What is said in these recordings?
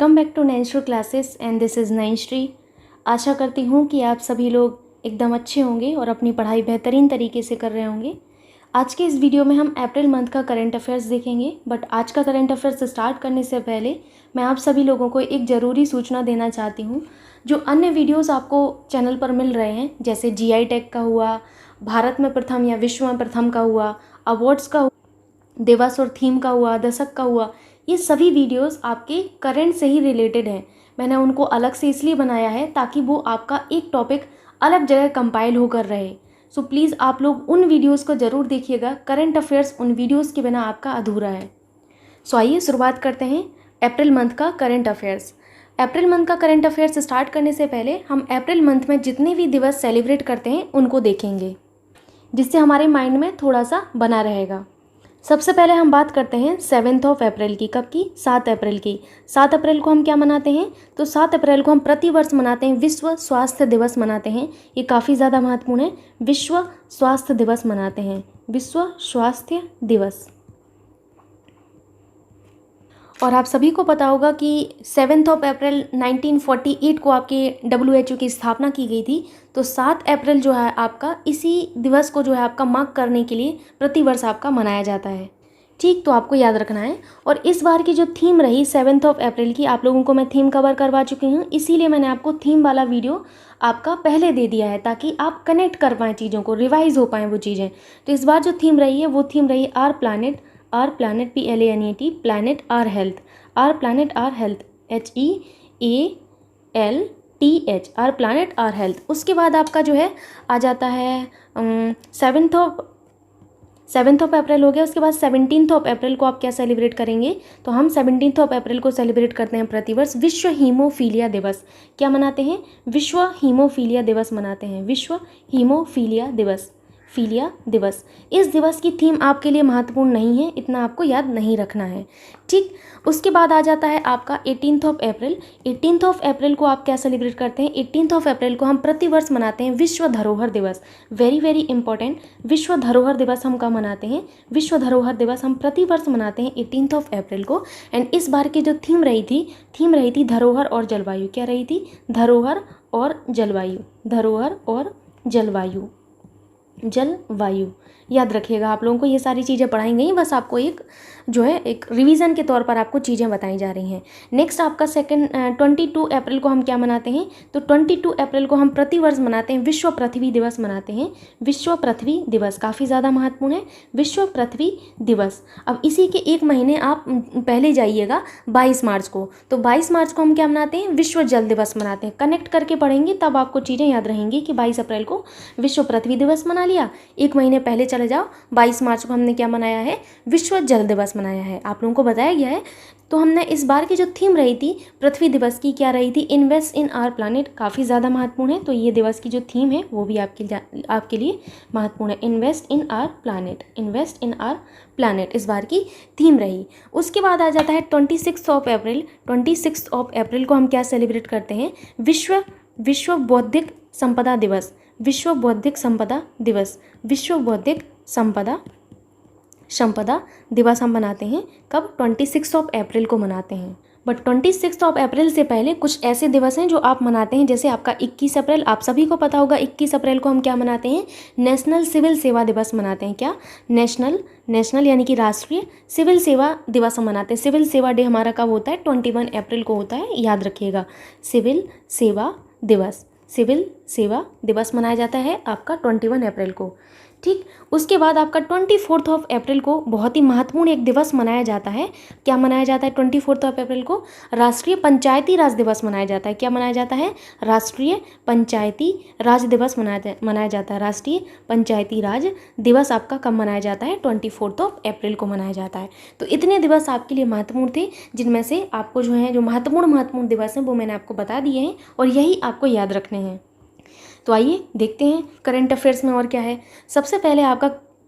Welcome back to Nainshree classes and this is Nainshree. आशा करती हूँ कि आप सभी लोग एकदम अच्छे होंगे और अपनी पढ़ाई बेहतरीन तरीके से कर रहे होंगे। आज के इस वीडियो में हम अप्रैल मंथ का करंट अफेयर्स देखेंगे, बट आज का करंट अफेयर्स स्टार्ट करने से पहले मैं आप सभी लोगों को एक ज़रूरी सूचना देना चाहती हूँ। जो अन्य वीडियोज़ आपको चैनल पर मिल रहे हैं, जैसे GI टैग का हुआ, भारत में प्रथम या विश्व में प्रथम का हुआ, अवार्ड्स का, दिवस और थीम का हुआ, दशक का हुआ, ये सभी वीडियोस आपके करंट से ही रिलेटेड हैं। मैंने उनको अलग से इसलिए बनाया है ताकि वो आपका एक टॉपिक अलग जगह कंपाइल होकर रहे। सो प्लीज़ आप लोग उन वीडियोस को ज़रूर देखिएगा। करंट अफेयर्स उन वीडियोस के बिना आपका अधूरा है। सो आइए शुरुआत करते हैं अप्रैल मंथ का करंट अफेयर्स। अप्रैल मंथ का करंट अफेयर्स स्टार्ट करने से पहले हम अप्रैल मंथ में जितने भी दिवस सेलिब्रेट करते हैं उनको देखेंगे, जिससे हमारे माइंड में थोड़ा सा बना रहेगा। सबसे पहले हम बात करते हैं 7 अप्रैल की। कब की? 7 अप्रैल की। 7 अप्रैल को हम क्या मनाते हैं? तो 7 अप्रैल को हम प्रतिवर्ष मनाते हैं विश्व स्वास्थ्य दिवस मनाते हैं। ये काफ़ी ज़्यादा महत्वपूर्ण है। विश्व स्वास्थ्य दिवस मनाते हैं, विश्व स्वास्थ्य दिवस। और आप सभी को पता होगा कि 7 अप्रैल 1948 को आपके WHO की स्थापना की गई थी। तो 7 अप्रैल जो है आपका, इसी दिवस को जो है आपका मार्क करने के लिए प्रतिवर्ष आपका मनाया जाता है। ठीक, तो आपको याद रखना है। और इस बार की जो थीम रही 7 अप्रैल की, आप लोगों को मैं थीम कवर करवा चुकी हूँ, इसीलिए मैंने आपको थीम वाला वीडियो आपका पहले दे दिया है ताकि आप कनेक्ट कर पाएँ चीज़ों को, रिवाइज हो पाएँ वो चीज़ें। तो इस बार जो थीम रही है वो थीम रही our planet, PLANET, planet our health, our planet our health, HEALTH, our planet our health. उसके बाद आपका जो है आ जाता है 7 अप्रैल हो गया। उसके बाद 17 अप्रैल को आप क्या सेलिब्रेट करेंगे? तो हम 17 अप्रैल को सेलिब्रेट करते हैं प्रतिवर्ष विश्व हीमोफीलिया दिवस। क्या मनाते हैं? विश्व हीमोफीलिया दिवस मनाते हैं, विश्व हीमोफीलिया दिवस, फीलिया दिवस। इस दिवस की थीम आपके लिए महत्वपूर्ण नहीं है, इतना आपको याद नहीं रखना है। ठीक, उसके बाद आ जाता है आपका 18 अप्रैल। 18 अप्रैल को आप क्या सेलिब्रेट करते हैं? 18 अप्रैल को हम प्रतिवर्ष मनाते हैं विश्व धरोहर दिवस। वेरी वेरी इंपॉर्टेंट, विश्व धरोहर दिवस हम कब मनाते हैं? विश्व धरोहर दिवस हम प्रतिवर्ष मनाते हैं 18 अप्रैल को। एंड इस बार की जो थीम रही थी धरोहर और जलवायु। क्या रही थी? धरोहर और जलवायु, धरोहर और जलवायु, जलवायु। याद रखिएगा, आप लोगों को ये सारी चीज़ें पढ़ाई गई, बस आपको एक जो है एक रिवीजन के तौर पर आपको चीज़ें बताई जा रही हैं। नेक्स्ट आपका 22 अप्रैल को हम क्या मनाते हैं? तो 22 अप्रैल को हम प्रतिवर्ष मनाते हैं विश्व पृथ्वी दिवस मनाते हैं, विश्व पृथ्वी दिवस। काफ़ी ज़्यादा महत्वपूर्ण है विश्व पृथ्वी दिवस। अब इसी के एक महीने आप पहले जाइएगा 22 मार्च को। तो 22 मार्च को हम क्या मनाते हैं? विश्व जल दिवस मनाते हैं। कनेक्ट करके पढ़ेंगे तब आपको चीज़ें याद रहेंगी कि 22 अप्रैल को विश्व पृथ्वी दिवस मना लिया। एक महीने पहले चले जाओ, 22 मार्च को हमने क्या मनाया है? विश्व जल दिवस मनाया है, आप लोगों को बताया गया है। तो हमने इस बार की जो थीम रही थी पृथ्वी दिवस की, क्या रही थी? Invest in our planet. काफ़ी ज़्यादा महत्वपूर्ण है। तो ये दिवस की जो थीम है वो भी आपके लिए महत्वपूर्ण है। Invest in our planet, invest in our planet इस बार की थीम रही। उसके बाद आ जाता है 26 अप्रैल। 26 अप्रैल को हम क्या सेलिब्रेट करते हैं? विश्व बौद्धिक संपदा दिवस, विश्व बौद्धिक संपदा दिवस, विश्व बौद्धिक संपदा दिवस हम मनाते हैं। कब? 26 अप्रैल को मनाते हैं। बट 26 अप्रैल से पहले कुछ ऐसे दिवस हैं जो आप मनाते हैं, जैसे आपका 21 अप्रैल। आप सभी को पता होगा 21 अप्रैल को हम क्या मनाते हैं? नेशनल सिविल सेवा दिवस मनाते हैं। क्या? नेशनल यानी कि राष्ट्रीय सिविल सेवा दिवस हम मनाते हैं। सिविल सेवा डे हमारा कब होता है? 21 अप्रैल को होता है, याद रखिएगा। सिविल सेवा दिवस, सिविल सेवा दिवस मनाया जाता है आपका 21 अप्रैल को। ठीक, उसके बाद आपका 24 अप्रैल को बहुत ही महत्वपूर्ण एक दिवस मनाया जाता है। क्या मनाया जाता है 24 अप्रैल को? राष्ट्रीय पंचायती राज दिवस मनाया जाता है। क्या मनाया जाता है? राष्ट्रीय पंचायती राज दिवस मनाया जाता है। राष्ट्रीय पंचायती राज दिवस आपका कब मनाया जाता है? 24 अप्रैल को मनाया जाता है। तो इतने दिवस आपके लिए महत्वपूर्ण थे, जिनमें से आपको जो है जो महत्वपूर्ण दिवस हैं वो मैंने आपको बता दिए हैं और यही आपको याद रखने हैं। तो आइए देखते हैं करंट अफेयर्स में और क्या है। सबसे पहले आपका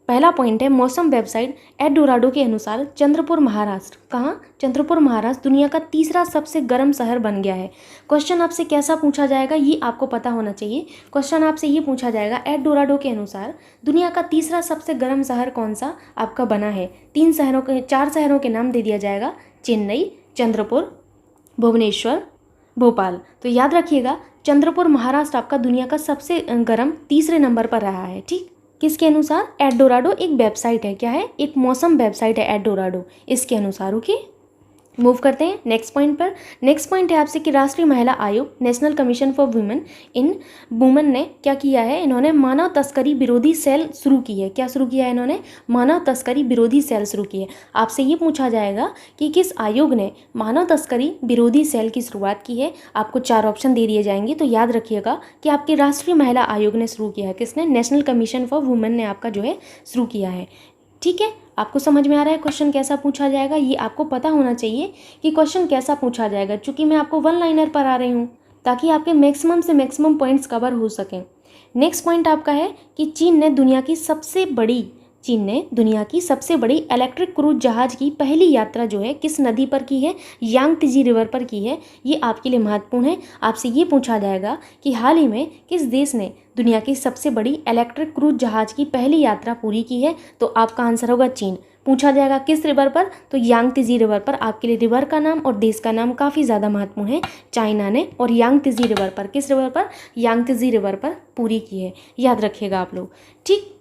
पहला पॉइंट है, मौसम वेबसाइट एडोराडो के अनुसार चंद्रपुर महाराष्ट्र, कहाँ? चंद्रपुर महाराष्ट्र दुनिया का तीसरा सबसे गर्म शहर बन गया है। क्वेश्चन आपसे कैसा पूछा जाएगा ये आपको पता होना चाहिए। क्वेश्चन आपसे ये पूछा जाएगा, एडोराडो के अनुसार दुनिया का तीसरा सबसे गर्म शहर कौन सा आपका बना है? 4 शहरों के नाम दे दिया जाएगा, चेन्नई, चंद्रपुर, भुवनेश्वर, भोपाल। तो याद रखिएगा चंद्रपुर महाराष्ट्र आपका दुनिया का सबसे गर्म तीसरे नंबर पर रहा है। ठीक, किसके अनुसार? एडोराडो एक वेबसाइट है, क्या है? एक मौसम वेबसाइट है एडोराडो, इसके अनुसार। ओके, मूव करते हैं नेक्स्ट पॉइंट पर। नेक्स्ट पॉइंट है आपसे कि राष्ट्रीय महिला आयोग, national commission for women in women ने क्या किया है? इन्होंने मानव तस्करी विरोधी सेल शुरू की है। क्या शुरू किया है इन्होंने? मानव तस्करी विरोधी सेल शुरू की है। आपसे ये पूछा जाएगा कि किस आयोग ने मानव तस्करी विरोधी सेल की शुरुआत की है। आपको 4 ऑप्शन दे दिए जाएंगे, तो याद रखिएगा कि आपके राष्ट्रीय महिला आयोग ने शुरू किया है। किसने? नेशनल कमीशन फॉर वुमेन ने आपका जो है शुरू किया है। ठीक है, आपको समझ में आ रहा है क्वेश्चन कैसा पूछा जाएगा? ये आपको पता होना चाहिए कि क्वेश्चन कैसा पूछा जाएगा, क्योंकि मैं आपको 1 लाइनर पर आ रही हूँ ताकि आपके मैक्सिमम से मैक्सिमम पॉइंट्स कवर हो सकें। नेक्स्ट पॉइंट आपका है कि चीन ने दुनिया की सबसे बड़ी इलेक्ट्रिक क्रूज जहाज की पहली यात्रा जो है किस नदी पर की है? यांगत्जी रिवर पर की है। ये आपके लिए महत्वपूर्ण है। आपसे ये पूछा जाएगा कि हाल ही में किस देश ने दुनिया की सबसे बड़ी इलेक्ट्रिक क्रूज जहाज की पहली यात्रा पूरी की है? तो आपका आंसर होगा चीन। पूछा जाएगा किस रिवर पर? तो यांगत्जी रिवर पर। आपके लिए रिवर का नाम और देश का नाम काफ़ी ज़्यादा महत्वपूर्ण है। चाइना ने और यांगत्जी रिवर पर, किस रिवर पर? यांगत्जी रिवर पर पूरी की है। याद रखिएगा आप लोग। ठीक,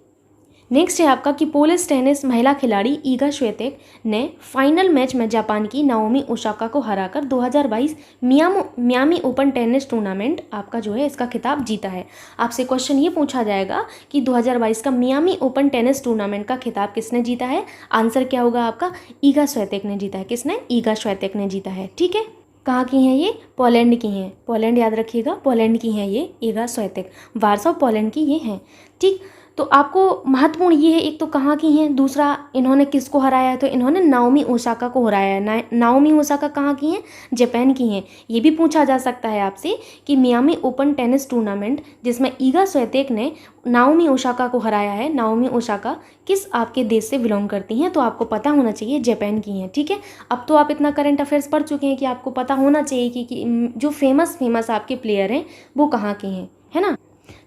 नेक्स्ट है आपका कि पोलिश टेनिस महिला खिलाड़ी ईगा स्विएतेक ने फाइनल मैच में जापान की नाओमी ओसाका को हराकर 2022 मियामी ओपन टेनिस टूर्नामेंट आपका जो है इसका खिताब जीता है। आपसे क्वेश्चन ये पूछा जाएगा कि 2022 का मियामी ओपन टेनिस टूर्नामेंट का खिताब किसने जीता है? आंसर क्या होगा आपका? ईगा स्विएतेक ने जीता है। किसने? ईगा स्विएतेक ने जीता है। ठीक है, कहाँ की हैं ये? पोलैंड की हैं। पोलैंड याद रखिएगा, पोलैंड की हैं ये ईगा स्विएतेक, वार्सो पोलैंड की ये हैं। ठीक, तो आपको महत्वपूर्ण ये है, एक तो कहाँ की हैं, दूसरा इन्होंने किसको हराया है? तो इन्होंने नाओमी ओसाका को हराया है। नाओमी ओसाका कहाँ की हैं? जापान की हैं। ये भी पूछा जा सकता है आपसे कि मियामी ओपन टेनिस टूर्नामेंट जिसमें ईगा स्विएतेक ने नाओमी ओसाका को हराया है, नाओमी ओसाका किस आपके देश से बिलोंग करती हैं? तो आपको पता होना चाहिए जापान की हैं। ठीक है, अब तो आप इतना करंट अफेयर्स पढ़ चुके हैं कि आपको पता होना चाहिए कि जो फेमस आपके प्लेयर हैं वो कहाँ के हैं, है ना?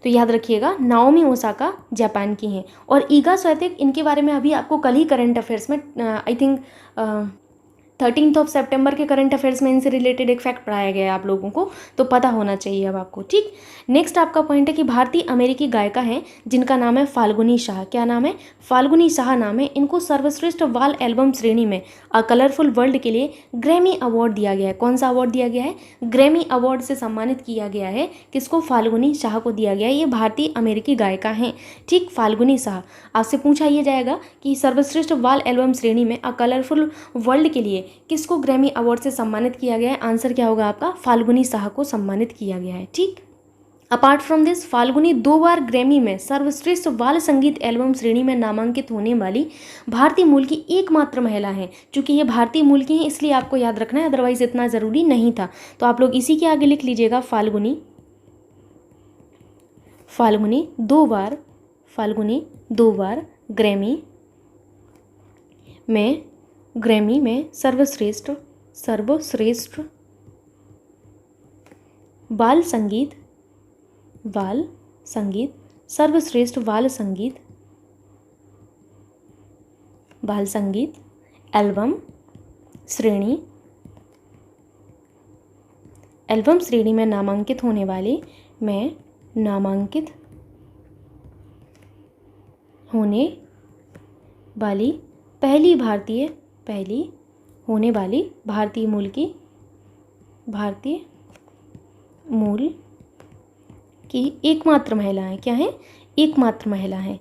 तो याद रखिएगा नाओमी ओसाका जापान की हैं और ईगा स्विएतेक, इनके बारे में अभी आपको कल ही करंट अफेयर्स में आई थिंक 13 सितंबर के करंट अफेयर्स में इनसे रिलेटेड एक फैक्ट पढ़ाया गया है आप लोगों को, तो पता होना चाहिए अब आपको। ठीक, नेक्स्ट आपका पॉइंट है कि भारतीय अमेरिकी गायिका हैं जिनका नाम है फाल्गुनी शाह। क्या नाम है? फाल्गुनी शाह नाम है। इनको सर्वश्रेष्ठ बाल एल्बम श्रेणी में अ कलरफुल वर्ल्ड के लिए ग्रैमी अवार्ड दिया गया है। कौन सा अवार्ड दिया गया है? ग्रैमी अवार्ड से सम्मानित किया गया है। किसको? फाल्गुनी शाह को दिया गया है। ये भारतीय अमेरिकी गायिका हैं। ठीक, फाल्गुनी शाह। आपसे पूछा ये जाएगा कि सर्वश्रेष्ठ बाल एल्बम श्रेणी में अ कलरफुल वर्ल्ड के लिए किसको ग्रैमी अवार्ड से सम्मानित किया गया है? आंसर क्या होगा आपका? फाल्गुनी शाह को सम्मानित किया गया है। ठीक, apart from this Falguni 2 bar Grammy में सर्वश्रेष्ठ बाल संगीत एल्बम श्रेणी में नामांकित होने वाली भारतीय मूल की एकमात्र महिला हैं। चूंकि ये भारतीय मूल की हैं इसलिए आपको याद रखना है, अदरवाइज इतना ज़रूरी नहीं था। तो आप लोग इसी के आगे लिख लीजिएगा फाल्गुनी 2 बार ग्रैमी में सर्वश्रेष्ठ बाल संगीत सर्वश्रेष्ठ बाल संगीत एल्बम श्रेणी में नामांकित होने वाली पहली भारतीय मूल की एकमात्र महिला है। क्या है? एकमात्र महिला है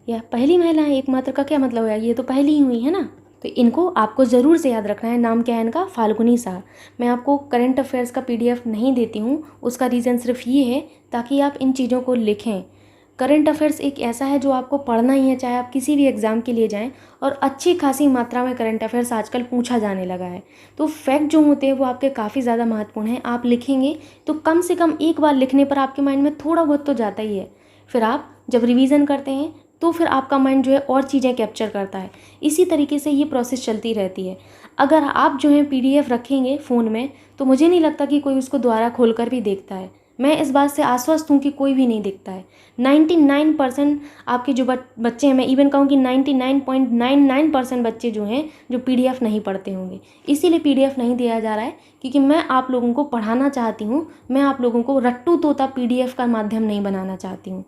या पहली महिला है। एकमात्र का क्या मतलब है? ये तो पहली ही हुई है ना। तो इनको आपको ज़रूर से याद रखना है। नाम क्या है इनका? फाल्गुनी शाह। मैं आपको करंट अफेयर्स का PDF नहीं देती हूँ, उसका रीज़न सिर्फ ये है ताकि आप इन चीज़ों को लिखें। करंट अफेयर्स एक ऐसा है जो आपको पढ़ना ही है, चाहे आप किसी भी एग्ज़ाम के लिए जाएं, और अच्छी खासी मात्रा में करंट अफेयर्स आजकल पूछा जाने लगा है। तो फैक्ट जो होते हैं वो आपके काफ़ी ज़्यादा महत्वपूर्ण हैं। आप लिखेंगे तो कम से कम एक बार लिखने पर आपके माइंड में थोड़ा बहुत तो जाता ही है। फिर आप जब रिवीजन करते हैं तो फिर आपका माइंड जो है और चीज़ें कैप्चर करता है। इसी तरीके से ये प्रोसेस चलती रहती है। अगर आप जो है PDF रखेंगे फ़ोन में तो मुझे नहीं लगता कि कोई उसको दोबारा खोल कर भी देखता है। मैं इस बात से आश्वस्त हूँ कि कोई भी नहीं देखता है। 99% आपके जो बच्चे हैं, मैं इवन कहूँ कि 99.99% बच्चे जो हैं जो PDF नहीं पढ़ते होंगे। इसीलिए PDF नहीं दिया जा रहा है क्योंकि मैं आप लोगों को पढ़ाना चाहती हूँ, मैं आप लोगों को रट्टू तोता PDF का माध्यम नहीं बनाना चाहती हूँ।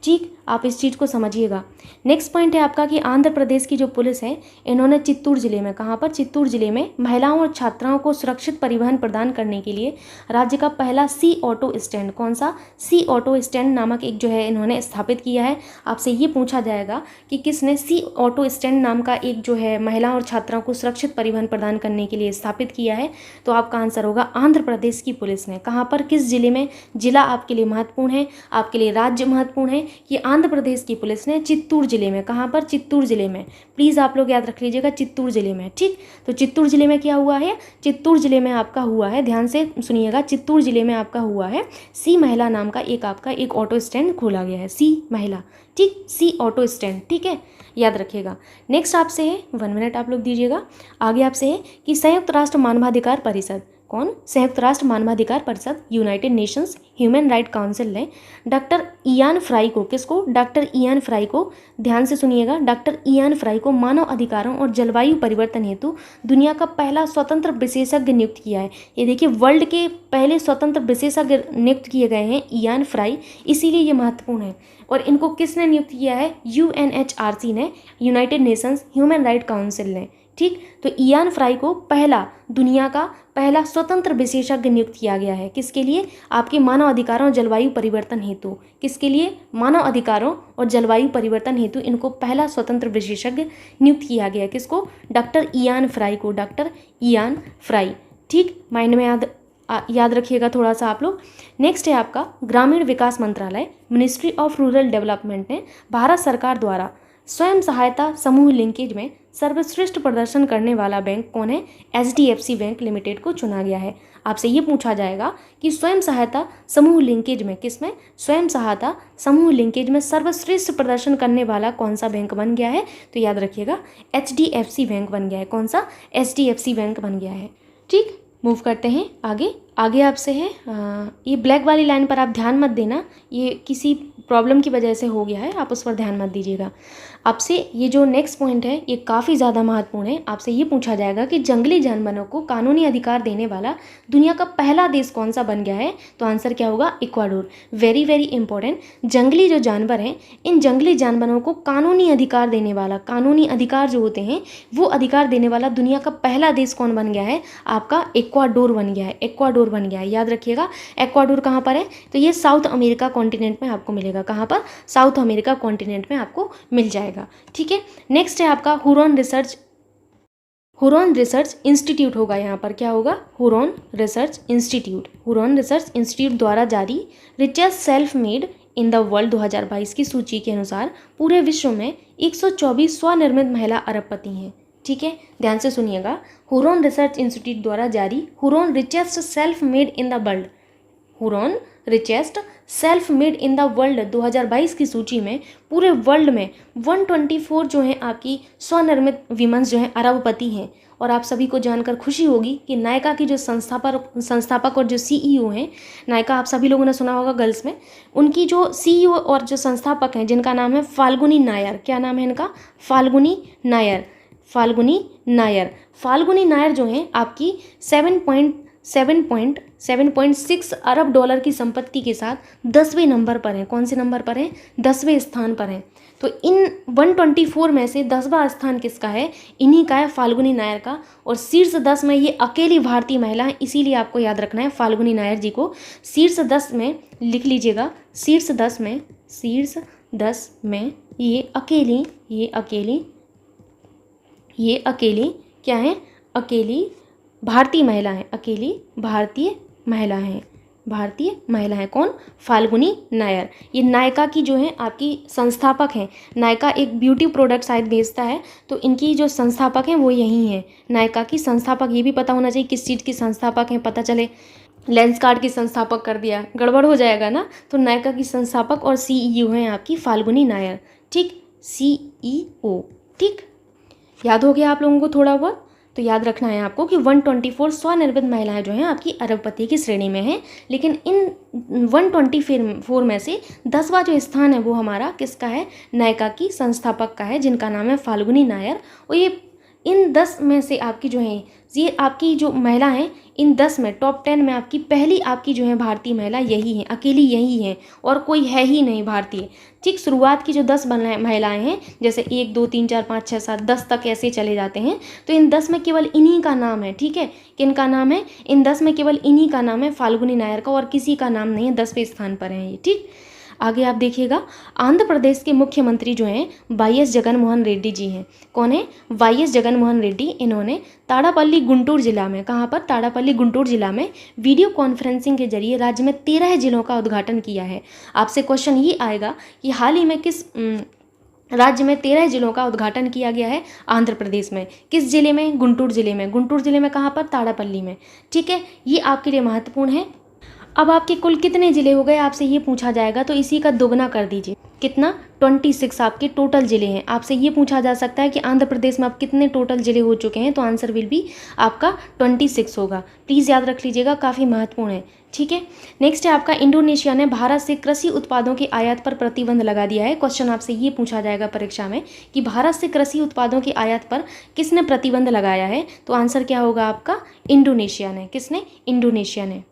ठीक, आप इस चीज़ को समझिएगा। नेक्स्ट पॉइंट है आपका कि आंध्र प्रदेश की जो पुलिस है, इन्होंने चित्तूर जिले में, कहाँ पर, चित्तूर जिले में महिलाओं और छात्राओं को सुरक्षित परिवहन प्रदान करने के लिए राज्य का पहला सी ऑटो स्टैंड, कौन सा, सी ऑटो स्टैंड नामक एक जो है इन्होंने स्थापित किया है। आपसे ये पूछा जाएगा कि किसने सी ऑटो स्टैंड नाम का एक जो है महिलाओं और छात्राओं को सुरक्षित परिवहन प्रदान करने के लिए स्थापित किया है, तो आपका आंसर होगा आंध्र प्रदेश की पुलिस ने। कहाँ पर, किस जिले में, जिला आपके लिए महत्वपूर्ण है, आपके लिए राज्य महत्वपूर्ण है कि आंध्र प्रदेश की पुलिस ने चित्तूर जिले में, कहाँ पर, चित्तूर जिले में, प्लीज़ आप लोग याद रख लीजिएगा, चित्तूर जिले में। ठीक, तो चित्तूर जिले में क्या हुआ है, चित्तूर जिले में आपका हुआ है, ध्यान से सुनिएगा, चित्तूर जिले में आपका हुआ है सी महिला नाम का एक ऑटो स्टैंड खोला गया है, सी महिला, ठीक, सी ऑटो स्टैंड, ठीक है, याद रखिएगा। नेक्स्ट आपसे है, 1 मिनट आप लोग दीजिएगा, आगे आपसे है कि संयुक्त राष्ट्र मानवाधिकार परिषद, कौन, संयुक्त राष्ट्र मानवाधिकार परिषद, United Nations human right council ने डॉक्टर इयान फ्राई को, किसको, डॉक्टर इयान फ्राई को, ध्यान से सुनिएगा, डॉक्टर इयान फ्राई को मानव अधिकारों और जलवायु परिवर्तन हेतु दुनिया का पहला स्वतंत्र विशेषज्ञ नियुक्त किया है। ये देखिए, वर्ल्ड के पहले स्वतंत्र विशेषज्ञ नियुक्त किए गए हैं इयान फ्राई, इसीलिए ये महत्वपूर्ण है। और इनको किसने नियुक्त किया है, UNHRC ने, United Nations human right council ने। ठीक, तो इयान फ्राई को दुनिया का पहला स्वतंत्र विशेषज्ञ नियुक्त किया गया है, किसके लिए, आपके मानव अधिकारों और जलवायु परिवर्तन हेतु, किसके लिए, मानव अधिकारों और जलवायु परिवर्तन हेतु इनको पहला स्वतंत्र विशेषज्ञ नियुक्त किया गया, किसको, डॉक्टर इयान फ्राई को, डॉक्टर इयान फ्राई। ठीक, माइंड में याद रखिएगा थोड़ा सा आप लोग। नेक्स्ट है आपका ग्रामीण विकास मंत्रालय, मिनिस्ट्री ऑफ रूरल डेवलपमेंट ने भारत सरकार द्वारा स्वयं सहायता समूह लिंकेज में सर्वश्रेष्ठ प्रदर्शन करने वाला बैंक कौन है, HDFC बैंक लिमिटेड को चुना गया है। आपसे ये पूछा जाएगा कि स्वयं सहायता समूह लिंकेज में, किसमें, स्वयं सहायता समूह लिंकेज में सर्वश्रेष्ठ प्रदर्शन करने वाला कौन सा बैंक बन गया है, तो याद रखिएगा HDFC बैंक बन गया है, कौन सा, HDFC बैंक बन गया है। ठीक, मूव करते हैं आगे आपसे है, ये ब्लैक वाली लाइन पर आप ध्यान मत देना, ये किसी प्रॉब्लम की वजह से हो गया है, आप उस पर ध्यान मत दीजिएगा। आपसे ये जो नेक्स्ट पॉइंट है ये काफ़ी ज़्यादा महत्वपूर्ण है। आपसे ये पूछा जाएगा कि जंगली जानवरों को कानूनी अधिकार देने वाला दुनिया का पहला देश कौन सा बन गया है, तो आंसर क्या होगा, इक्वाडोर। वेरी वेरी इंपॉर्टेंट, जंगली जो जानवर हैं, इन जंगली जानवरों को कानूनी अधिकार देने वाला, कानूनी अधिकार जो होते हैं वो अधिकार देने वाला दुनिया का पहला देश कौन बन गया है, आपका इक्वाडोर बन गया है, इक्वाडोर बन गया है। याद रखिएगा इक्वाडोर कहाँ पर है, तो ये साउथ अमेरिका कॉन्टिनेंट में आपको मिलेगा, कहाँ पर, साउथ अमेरिका कॉन्टिनेंट में आपको मिल जाएगा। ठीक है, नेक्स्ट है आपका हुरॉन रिसर्च इंस्टीट्यूट होगा, यहाँ पर क्या होगा, हुरॉन रिसर्च इंस्टीट्यूट द्वारा जारी richest self made in the world 2022 की सूची के अनुसार पूरे विश्व में 124 स्वनिर्मित महिला अरबपति हैं। ठीक है, ध्यान से सुनिएगा, हुरॉन रिसर्च इंस्टीट्यूट द्वारा जारी Huron richest self made in the world, Huron richest self made in the world 2022 की सूची में पूरे वर्ल्ड में 124 जो हैं आपकी स्वनिर्मित विमेंस जो हैं अरबपति हैं। और आप सभी को जानकर खुशी होगी कि नायका की जो संस्थापक और जो CEO हैं, नायका आप सभी लोगों ने सुना होगा गर्ल्स में, उनकी जो CEO और जो संस्थापक हैं जिनका नाम है फाल्गुनी नायर, क्या नाम है इनका, फाल्गुनी नायर जो हैं आपकी 7.6 अरब डॉलर की संपत्ति के साथ 10वें नंबर पर हैं। कौन से नंबर पर हैं, 10वें स्थान पर हैं। तो इन 124 में से 10वां स्थान किसका है, इन्हीं का है, फाल्गुनी नायर का। और शीर्ष 10 में ये अकेली भारतीय महिला है, इसीलिए आपको याद रखना है फाल्गुनी नायर जी को। शीर्ष 10 में लिख लीजिएगा, शीर्ष 10 में ये अकेली क्या है, अकेली भारतीय महिला है, अकेली भारतीय महिला है। कौन, फाल्गुनी नायर। ये नायका की जो है आपकी संस्थापक हैं। नायका एक ब्यूटी प्रोडक्ट शायद बेचता है, तो इनकी जो संस्थापक हैं वो यही हैं, नायका की संस्थापक। ये भी पता होना चाहिए किस चीज़ की संस्थापक हैं, पता चले लेंस कार्ड की संस्थापक कर दिया गड़बड़ हो जाएगा ना। तो नायका की संस्थापक और CEO हैं आपकी फाल्गुनी नायर। ठीक, CEO। ठीक, याद हो गया आप लोगों को थोड़ा बहुत। तो याद रखना है आपको कि 124 स्वनिर्मित महिलाएं जो हैं आपकी अरबपति की श्रेणी में हैं, लेकिन इन 124 में से 10वां जो स्थान है वो हमारा किसका है, नायका की संस्थापक का है, जिनका नाम है फाल्गुनी नायर। और ये इन 10 में से आपकी जो है, ये आपकी जो महिला हैं, इन 10 में टॉप 10 में आपकी पहली आपकी जो है भारतीय महिला यही है, अकेली यही है, और कोई है ही नहीं भारतीय। ठीक, शुरुआत की जो 10 महिलाएं हैं, जैसे 1 2 3 4 5 6 7 10 तक ऐसे चले जाते हैं, तो इन 10 में केवल इन्हीं का नाम है। ठीक है, किनका नाम है, इन 10 में केवल इन्हीं का नाम है, फाल्गुनी नायर का, और किसी का नाम नहीं है। 10वें स्थान पर है ये। ठीक, आगे आप देखिएगा, आंध्र प्रदेश के मुख्यमंत्री जो हैं वाई.एस. जगनमोहन रेड्डी जी हैं। कौन है, वाई.एस. जगनमोहन रेड्डी। इन्होंने ताड़ापल्ली गुंटूर जिला में, कहाँ पर, ताड़ापल्ली गुंटूर जिला में वीडियो कॉन्फ्रेंसिंग के जरिए राज्य में 13 जिलों का उद्घाटन किया है। आपसे क्वेश्चन ये आएगा कि हाल ही में किस राज्य में 13 जिलों का उद्घाटन किया गया है, आंध्र प्रदेश में। किस जिले में, गुंटूर जिले में। गुंटूर जिले में कहाँ पर, ताड़ापल्ली में। ठीक है, ये आपके लिए महत्वपूर्ण है। अब आपके कुल कितने ज़िले हो गए, आपसे ये पूछा जाएगा, तो इसी का दोगुना कर दीजिए। कितना, 26 आपके टोटल ज़िले हैं। आपसे ये पूछा जा सकता है कि आंध्र प्रदेश में आप कितने टोटल ज़िले हो चुके हैं, तो आंसर विल भी आपका 26 होगा। प्लीज़ याद रख लीजिएगा, काफ़ी महत्वपूर्ण है। ठीक है, नेक्स्ट है आपका, इंडोनेशिया ने भारत से कृषि उत्पादों के आयात पर प्रतिबंध लगा दिया है। क्वेश्चन आपसे ये पूछा जाएगा परीक्षा में कि भारत से कृषि उत्पादों के आयात पर किसने प्रतिबंध लगाया है, तो आंसर क्या होगा आपका, इंडोनेशिया ने। किसने, इंडोनेशिया ने।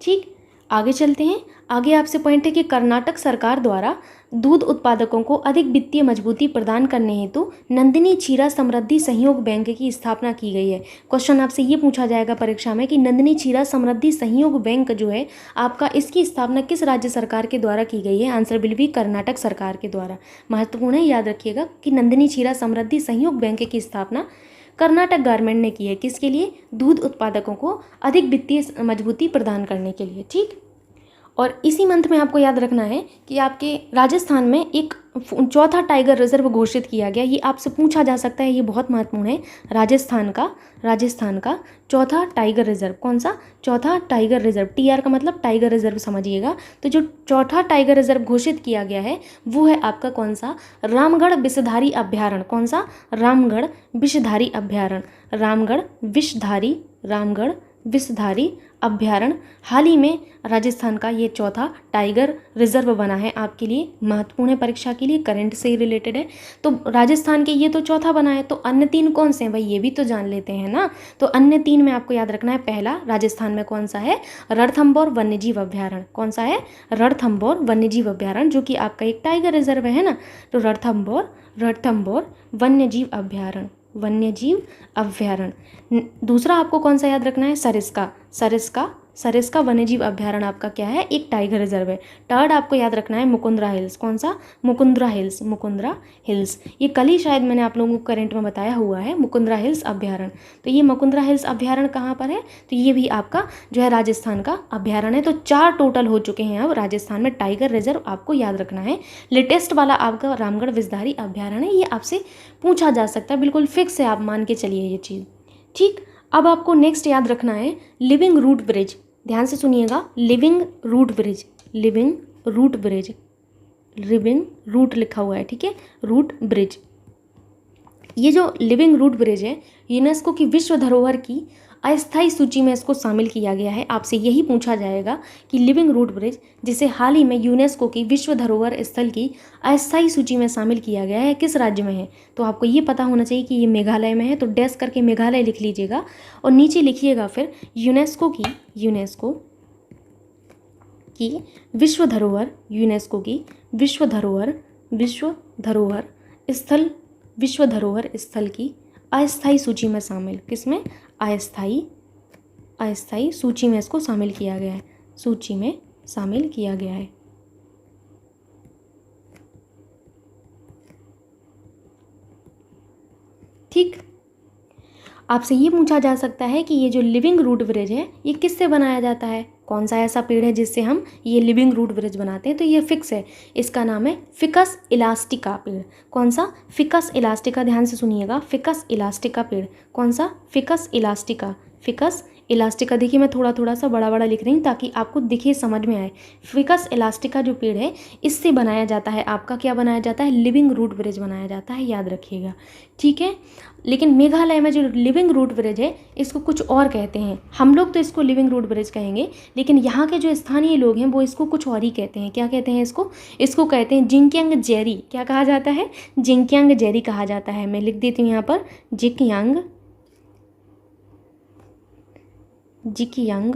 ठीक, आगे चलते हैं। आगे आपसे पॉइंट है कि कर्नाटक सरकार द्वारा दूध उत्पादकों को अधिक वित्तीय मजबूती प्रदान करने हेतु नंदिनी क्षीरा समृद्धि सहयोग बैंक की स्थापना की गई है। क्वेश्चन आपसे ये पूछा जाएगा परीक्षा में कि नंदिनी क्षीरा समृद्धि सहयोग बैंक जो है आपका, इसकी स्थापना किस राज्य सरकार के द्वारा की गई है, आंसर विल भी कर्नाटक सरकार के द्वारा। महत्वपूर्ण है, याद रखिएगा कि नंदिनी क्षीरा समृद्धि सहयोग बैंक की स्थापना कर्नाटक गवर्नमेंट ने की है। किसके लिए, दूध उत्पादकों को अधिक वित्तीय मजबूती प्रदान करने के लिए। ठीक, और इसी मंथ में आपको याद रखना है कि आपके राजस्थान में एक चौथा टाइगर रिजर्व घोषित किया गया। ये आपसे पूछा जा सकता है, ये बहुत महत्वपूर्ण है। राजस्थान का चौथा टाइगर रिजर्व, कौन सा, चौथा टाइगर रिजर्व। TR का मतलब टाइगर रिजर्व समझिएगा। तो जो चौथा टाइगर रिजर्व घोषित किया गया है वो है आपका कौन सा, रामगढ़ विषधारी अभ्यारण्य। कौन सा, रामगढ़ विषधारी अभ्यारण्य। रामगढ़ विषधारी अभ्यारण्य हाल ही में राजस्थान का ये चौथा टाइगर रिजर्व बना है। आपके लिए महत्वपूर्ण है, परीक्षा के लिए, करंट से रिलेटेड है। तो राजस्थान के ये तो चौथा बना है, तो अन्य 3 कौन से हैं भाई, ये भी तो जान लेते हैं ना। तो अन्य 3 में आपको याद रखना है, पहला राजस्थान में कौन सा है, रणथंभौर वन्यजीव अभ्यारण्य। कौन सा है, रणथंभौर वन्यजीव अभ्यारण्य, जो कि आपका एक टाइगर रिजर्व है ना। तो रणथंभौर वन्यजीव अभ्यारण्य। दूसरा आपको कौन सा याद रखना है, सरिस्का वन्यजीव अभ्यारण्य आपका क्या है, एक टाइगर रिजर्व है। थर्ड आपको याद रखना है मुकुंदरा हिल्स। कौन सा, मुकुंदरा हिल्स। ये कल ही शायद मैंने आप लोगों को करंट में बताया हुआ है, मुकुंदरा हिल्स अभ्यारण्य। तो ये मुकुंदरा हिल्स अभ्यारण्य कहाँ पर है, तो ये भी आपका जो है राजस्थान का अभ्यारण्य है। तो 4 टोटल हो चुके हैं अब राजस्थान में टाइगर रिजर्व, आपको याद रखना है। लेटेस्ट वाला आपका रामगढ़ विषधारी अभ्यारण्य है, ये आपसे पूछा जा सकता है, बिल्कुल फिक्स है, आप मान के चलिए ये चीज़। ठीक, अब आपको नेक्स्ट याद रखना है लिविंग रूट ब्रिज। ध्यान से सुनिएगा, लिविंग रूट लिखा हुआ है। ठीक है, रूट ब्रिज। ये जो लिविंग रूट ब्रिज है, यूनेस्को की विश्व धरोहर की अस्थायी सूची में इसको शामिल किया गया है। आपसे यही पूछा जाएगा कि लिविंग रूट ब्रिज, जिसे हाल ही में यूनेस्को की विश्व धरोहर स्थल की अस्थायी सूची में शामिल किया गया है, किस राज्य में है। तो आपको ये पता होना चाहिए कि ये मेघालय में है, तो डैश करके मेघालय लिख लीजिएगा और नीचे लिखिएगा फिर यूनेस्को की विश्व धरोहर स्थल की अस्थायी सूची में शामिल, किसमें, अस्थायी सूची में इसको शामिल किया गया है, ठीक। आपसे ये पूछा जा सकता है कि ये जो लिविंग रूट ब्रिज है ये किससे बनाया जाता है, कौन सा ऐसा पेड़ है जिससे हम ये लिविंग रूट ब्रिज बनाते हैं। तो ये फिक्स है, इसका नाम है फिकस इलास्टिका पेड़। कौन सा, फिकस इलास्टिका। ध्यान से सुनिएगा, फिकस इलास्टिका पेड़। कौन सा, फिकस इलास्टिका, देखिए मैं थोड़ा थोड़ा सा बड़ा बड़ा लिख रही हूँ ताकि आपको दिखे, समझ में आए। फिकस इलास्टिका जो पेड़ है इससे बनाया जाता है आपका, क्या बनाया जाता है, लिविंग रूट ब्रिज बनाया जाता है, याद रखिएगा, ठीक है। लेकिन मेघालय में जो लिविंग रूट ब्रिज है इसको कुछ और कहते हैं, हम लोग तो इसको लिविंग रूट ब्रिज कहेंगे, लेकिन यहाँ के जो स्थानीय लोग हैं वो इसको कुछ और ही कहते हैं। क्या कहते हैं इसको कहते हैं जिंगक्यांग जेरी। क्या कहा जाता है, जिंगक्यांग जेरी कहा जाता है। मैं लिख देती हूँ यहाँ पर जिकयांग जिकयांग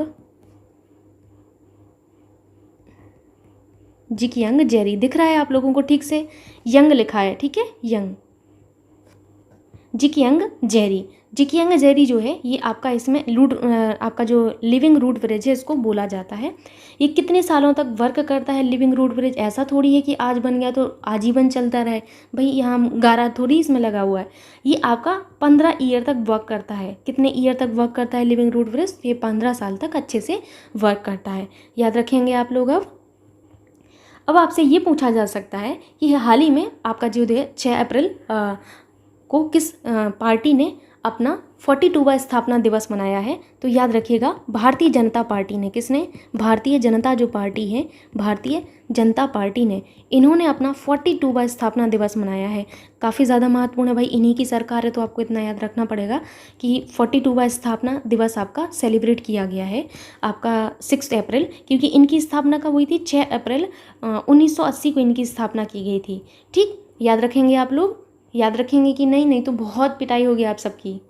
जेरी। दिख रहा है आप लोगों को ठीक से, यंग लिखा है, ठीक है, यंग, जिकयांग जेरी जो है ये आपका इसमें आपका जो लिविंग रूट ब्रिज है इसको बोला जाता है। ये कितने सालों तक वर्क करता है लिविंग रूट ब्रिज, ऐसा थोड़ी है कि आज बन गया तो आजीवन चलता रहे भाई, यहाँ गारा थोड़ी इसमें लगा हुआ है। ये आपका 15 ईयर तक वर्क करता है। कितने ईयर तक वर्क करता है लिविंग रूट ब्रिज, ये 15 साल तक अच्छे से वर्क करता है, याद रखेंगे आप लोग। अब आपसे ये पूछा जा सकता है कि हाल ही में आपका जो 6 अप्रैल को किस पार्टी ने अपना 42वां स्थापना दिवस मनाया है, तो याद रखिएगा भारतीय जनता पार्टी ने। किसने, भारतीय जनता जो पार्टी है, भारतीय जनता पार्टी ने, इन्होंने अपना 42वां स्थापना दिवस मनाया है। काफ़ी ज़्यादा महत्वपूर्ण है भाई, इन्हीं की सरकार है तो आपको इतना याद रखना पड़ेगा कि 42वां स्थापना दिवस आपका सेलिब्रेट किया गया है आपका 6 अप्रैल, क्योंकि इनकी स्थापना कब हुई थी, 6 अप्रैल 1980 को इनकी स्थापना की गई थी। ठीक, याद रखेंगे आप लोग, याद रखेंगे कि नहीं, नहीं तो बहुत पिटाई होगी आप सबकी।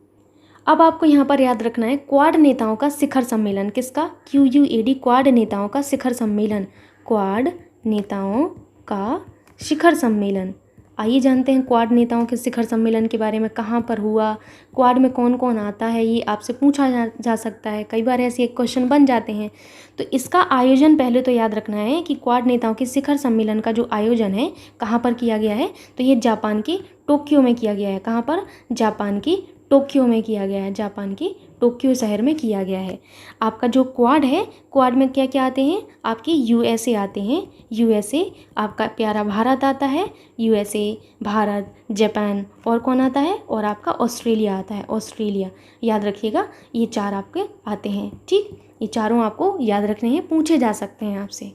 अब आपको यहाँ पर याद रखना है क्वाड नेताओं का शिखर सम्मेलन, किसका, QUAD, क्वाड नेताओं का शिखर सम्मेलन, क्वाड नेताओं का शिखर सम्मेलन। आइए जानते हैं क्वाड नेताओं के शिखर सम्मेलन के बारे में, कहाँ पर हुआ, क्वाड में कौन कौन आता है, ये आपसे पूछा जा सकता है, कई बार ऐसे एक क्वेश्चन बन जाते हैं। तो इसका आयोजन पहले तो याद रखना है कि क्वाड नेताओं के शिखर सम्मेलन का जो आयोजन है कहाँ पर किया गया है, तो ये जापान के टोक्यो में किया गया है। कहाँ पर, जापान की टोक्यो में किया गया है, जापान की टोक्यो शहर में किया गया है। आपका जो क्वाड है, क्वाड में क्या क्या आते हैं, आपके USA आते हैं, USA, आपका प्यारा भारत आता है, USA, भारत, जापान, और कौन आता है, और आपका ऑस्ट्रेलिया आता है, ऑस्ट्रेलिया, याद रखिएगा ये 4 आपके आते हैं। ठीक, ये चारों आपको याद रखने हैं, पूछे जा सकते हैं आपसे।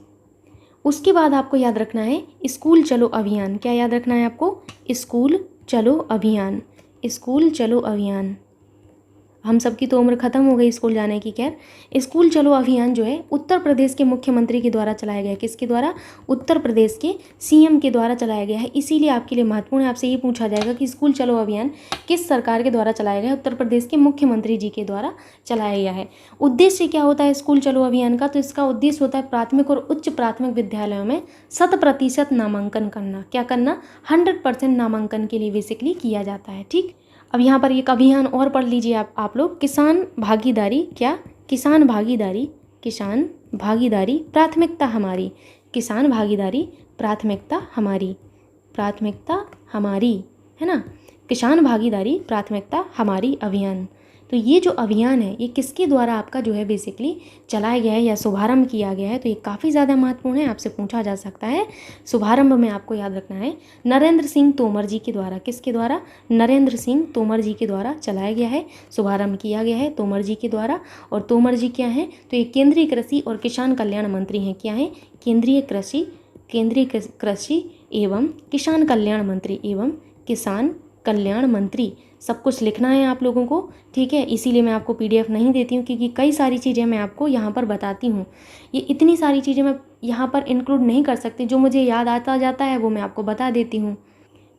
उसके बाद आपको याद रखना है स्कूल चलो अभियान। क्या याद रखना है आपको, स्कूल चलो अभियान, स्कूल चलो अभियान। हम सबकी तो उम्र ख़त्म हो गई स्कूल जाने की। खैर, स्कूल चलो अभियान जो है उत्तर प्रदेश के मुख्यमंत्री के द्वारा चलाया गया है। किसके द्वारा, उत्तर प्रदेश के CM के द्वारा चलाया गया है। इसीलिए आपके लिए महत्वपूर्ण है, आपसे ये पूछा जाएगा कि स्कूल चलो अभियान किस सरकार के द्वारा चलाया गया है, उत्तर प्रदेश के मुख्यमंत्री जी के द्वारा चलाया गया है। उद्देश्य क्या होता है स्कूल चलो अभियान का, तो इसका उद्देश्य होता है प्राथमिक और उच्च प्राथमिक विद्यालयों में 100% नामांकन करना। क्या करना, 100% नामांकन के लिए बेसिकली किया जाता है। ठीक, अब यहाँ पर एक अभियान और पढ़ लीजिए आप लोग, किसान भागीदारी। क्या, किसान भागीदारी, किसान भागीदारी प्राथमिकता हमारी, किसान भागीदारी प्राथमिकता हमारी, प्राथमिकता हमारी, है ना, किसान भागीदारी प्राथमिकता हमारी अभियान। तो ये जो अभियान है ये किसके द्वारा आपका जो है बेसिकली चलाया गया है या शुभारंभ किया गया है, तो ये काफ़ी ज़्यादा महत्वपूर्ण है, आपसे पूछा जा सकता है। शुभारंभ में आपको याद रखना है नरेंद्र सिंह तोमर जी के द्वारा। किसके द्वारा, नरेंद्र सिंह तोमर जी के द्वारा चलाया गया है, शुभारंभ किया गया है तोमर जी के द्वारा। और तोमर जी क्या हैं, तो ये केंद्रीय कृषि और किसान कल्याण मंत्री हैं। क्या हैं, केंद्रीय कृषि एवं किसान कल्याण मंत्री, एवं किसान कल्याण मंत्री। सब कुछ लिखना है आप लोगों को, ठीक है। इसीलिए मैं आपको PDF नहीं देती हूँ, क्योंकि कई सारी चीज़ें मैं आपको यहाँ पर बताती हूँ। ये इतनी सारी चीज़ें मैं यहाँ पर इंक्लूड नहीं कर सकती, जो मुझे याद आता जाता है वो मैं आपको बता देती हूँ।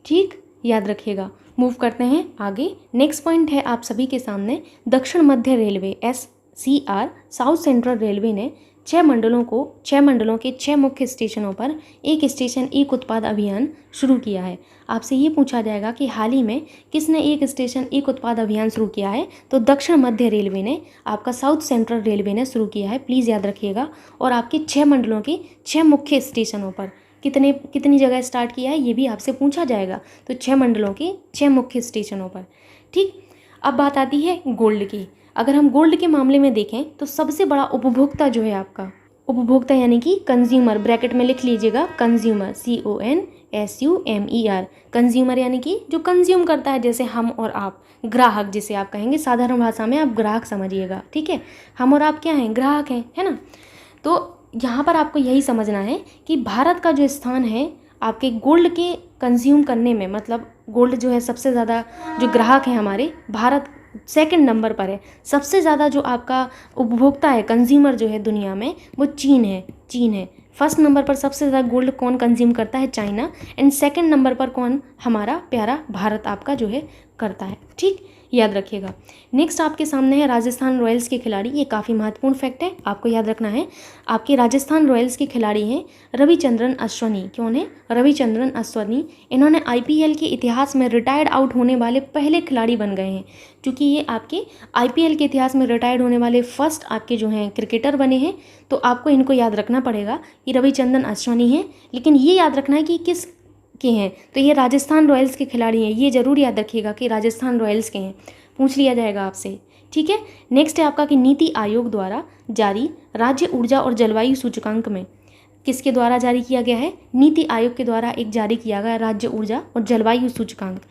ठीक, याद रखिएगा। मूव करते हैं आगे। नेक्स्ट पॉइंट है आप सभी के सामने, दक्षिण मध्य railway SCR, south central railway ने 6 मंडलों के 6 मुख्य स्टेशनों पर एक स्टेशन एक उत्पाद अभियान शुरू किया है। आपसे ये पूछा जाएगा कि हाल ही में किसने एक स्टेशन एक उत्पाद अभियान शुरू किया है, तो दक्षिण मध्य रेलवे ने, आपका साउथ सेंट्रल रेलवे ने शुरू किया है, प्लीज़ याद रखिएगा। और आपके 6 मंडलों के 6 मुख्य स्टेशनों पर कितनी जगह स्टार्ट किया है ये भी आपसे पूछा जाएगा, तो 6 मंडलों के 6 मुख्य स्टेशनों पर। ठीक, अब बात आती है गोल्ड की। अगर हम गोल्ड के मामले में देखें तो सबसे बड़ा उपभोक्ता जो है आपका, उपभोक्ता यानी कि कंज्यूमर, ब्रैकेट में लिख लीजिएगा कंज्यूमर, SUMER। कंज्यूमर यानी कि जो कंज्यूम करता है, जैसे हम और आप, ग्राहक जिसे आप कहेंगे, साधारण भाषा में आप ग्राहक समझिएगा, ठीक है। हम और आप क्या हैं, ग्राहक हैं, है ना। तो यहाँ पर आपको यही समझना है कि भारत का जो स्थान है आपके गोल्ड के कंज्यूम करने में, मतलब गोल्ड जो है सबसे ज़्यादा जो ग्राहक हैं हमारे, भारत सेकंड नंबर पर है। सबसे ज़्यादा जो आपका उपभोक्ता है, कंज्यूमर जो है दुनिया में, वो चीन है। फर्स्ट नंबर पर सबसे ज़्यादा गोल्ड कौन कंज्यूम करता है, चाइना। एंड सेकंड नंबर पर कौन, हमारा प्यारा भारत आपका जो है करता है, ठीक, याद रखिएगा। नेक्स्ट आपके सामने है राजस्थान रॉयल्स के खिलाड़ी। ये काफ़ी महत्वपूर्ण फैक्ट है, आपको याद रखना है। आपके राजस्थान रॉयल्स के खिलाड़ी हैं रविचंद्रन अश्विनी। कौन है, रविचंद्रन अश्विनी। इन्होंने IPL के इतिहास में रिटायर्ड आउट होने वाले पहले खिलाड़ी बन गए हैं, क्योंकि ये आपके IPL के इतिहास में रिटायर्ड होने वाले फर्स्ट आपके जो हैं क्रिकेटर बने हैं। तो आपको इनको याद रखना पड़ेगा कि रविचंद्रन अश्विनी हैं, लेकिन ये याद रखना है कि किस के हैं। तो ये राजस्थान रॉयल्स के खिलाड़ी हैं, ये जरूर याद रखिएगा कि राजस्थान रॉयल्स के हैं, पूछ लिया जाएगा आपसे, ठीक है। नेक्स्ट है आपका कि नीति आयोग द्वारा जारी राज्य ऊर्जा और जलवायु सूचकांक में किसके द्वारा जारी किया गया है, नीति आयोग के द्वारा एक जारी किया गया राज्य ऊर्जा और जलवायु सूचकांक।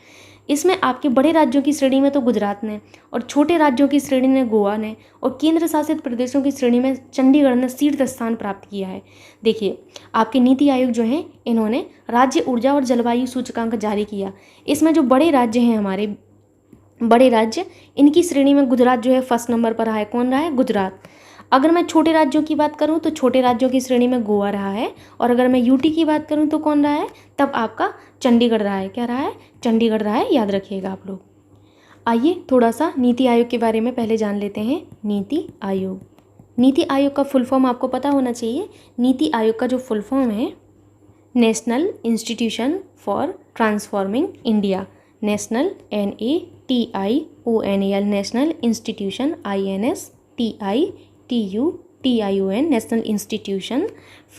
इसमें आपके बड़े राज्यों की श्रेणी में तो गुजरात ने, और छोटे राज्यों की श्रेणी में गोवा ने, और केंद्र शासित प्रदेशों की श्रेणी में चंडीगढ़ ने शीर्ष स्थान प्राप्त किया है। देखिए आपके नीति आयोग जो हैं, इन्होंने राज्य ऊर्जा और जलवायु सूचकांक जारी किया। इसमें जो बड़े राज्य हैं हमारे, बड़े राज्य, इनकी श्रेणी में गुजरात जो है फर्स्ट नंबर पर रहा है। कौन रहा है, गुजरात। अगर मैं छोटे राज्यों की बात करूं तो छोटे राज्यों की श्रेणी में गोवा रहा है, और अगर मैं UT की बात करूं तो कौन रहा है, तब आपका चंडीगढ़ रहा है। क्या रहा है, चंडीगढ़ रहा है, याद रखिएगा आप लोग। आइए थोड़ा सा नीति आयोग के बारे में पहले जान लेते हैं। नीति आयोग, नीति आयोग का फुल फॉर्म आपको पता होना चाहिए। नीति आयोग का जो फुल फॉर्म है, national institution for transforming India. National NATIONAL, national institution INSTITUTION, national institution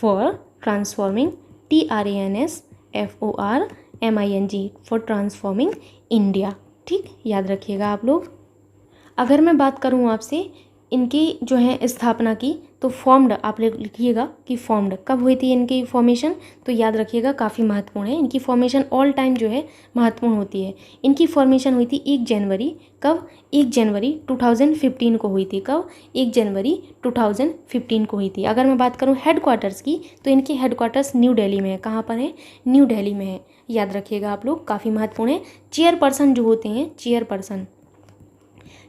for transforming TRANSFORMING, for transforming India, ठीक, याद रखिएगा आप लोग। अगर मैं बात करूँ आपसे इनकी जो है स्थापना की, तो फॉर्म्ड आप लिखिएगा कि फॉर्म्ड कब हुई थी इनकी फॉर्मेशन, तो याद रखिएगा काफ़ी महत्वपूर्ण है। इनकी फॉर्मेशन ऑल टाइम जो है महत्वपूर्ण होती है। इनकी फॉर्मेशन हुई थी 1 जनवरी, कब, 1 जनवरी 2015 को हुई थी। कब, 1 जनवरी 2015 को हुई थी। अगर मैं बात करूँ हेडक्वार्टर्स की, तो इनके हेडक्वार्टर्स न्यू दिल्ली में है। कहाँ पर है, न्यू दिल्ली में है, याद रखिएगा आप लोग, काफ़ी महत्वपूर्ण है। चेयरपर्सन जो होते हैं,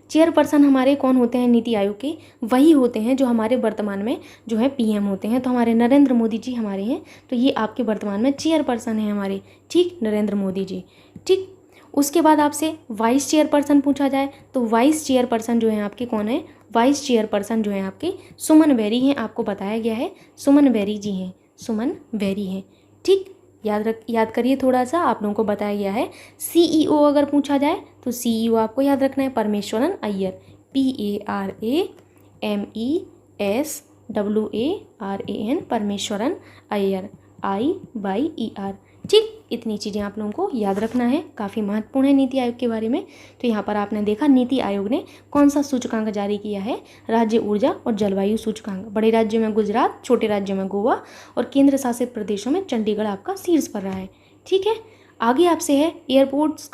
चेयरपर्सन हमारे कौन होते हैं नीति आयोग के, वही होते हैं जो हमारे वर्तमान में जो है PM होते हैं। तो हमारे नरेंद्र मोदी जी हमारे हैं, तो ये आपके वर्तमान में चेयरपर्सन हैं हमारे, ठीक, नरेंद्र मोदी जी, ठीक। उसके बाद आपसे वाइस चेयरपर्सन पूछा जाए, तो वाइस चेयरपर्सन जो है आपके कौन है, वाइस चेयरपर्सन जो है आपके सुमन बेरी हैं, आपको बताया गया है सुमन बेरी जी हैं, सुमन बेरी हैं, ठीक, याद करिए थोड़ा सा, आप लोगों को बताया गया है। CEO अगर पूछा जाए तो CEO आपको याद रखना है परमेश्वरन अय्यर, PARAMESWARAN, परमेश्वरन अय्यर, IYER, ठीक। इतनी चीज़ें आप लोगों को याद रखना है, काफ़ी महत्वपूर्ण है नीति आयोग के बारे में। तो यहाँ पर आपने देखा नीति आयोग ने कौन सा सूचकांक जारी किया है, राज्य ऊर्जा और जलवायु सूचकांक। बड़े राज्यों में गुजरात, छोटे राज्यों में गोवा, और केंद्र शासित प्रदेशों में चंडीगढ़ आपका शीर्ष पर रहा है, ठीक है। आगे आपसे है एयरपोर्ट्स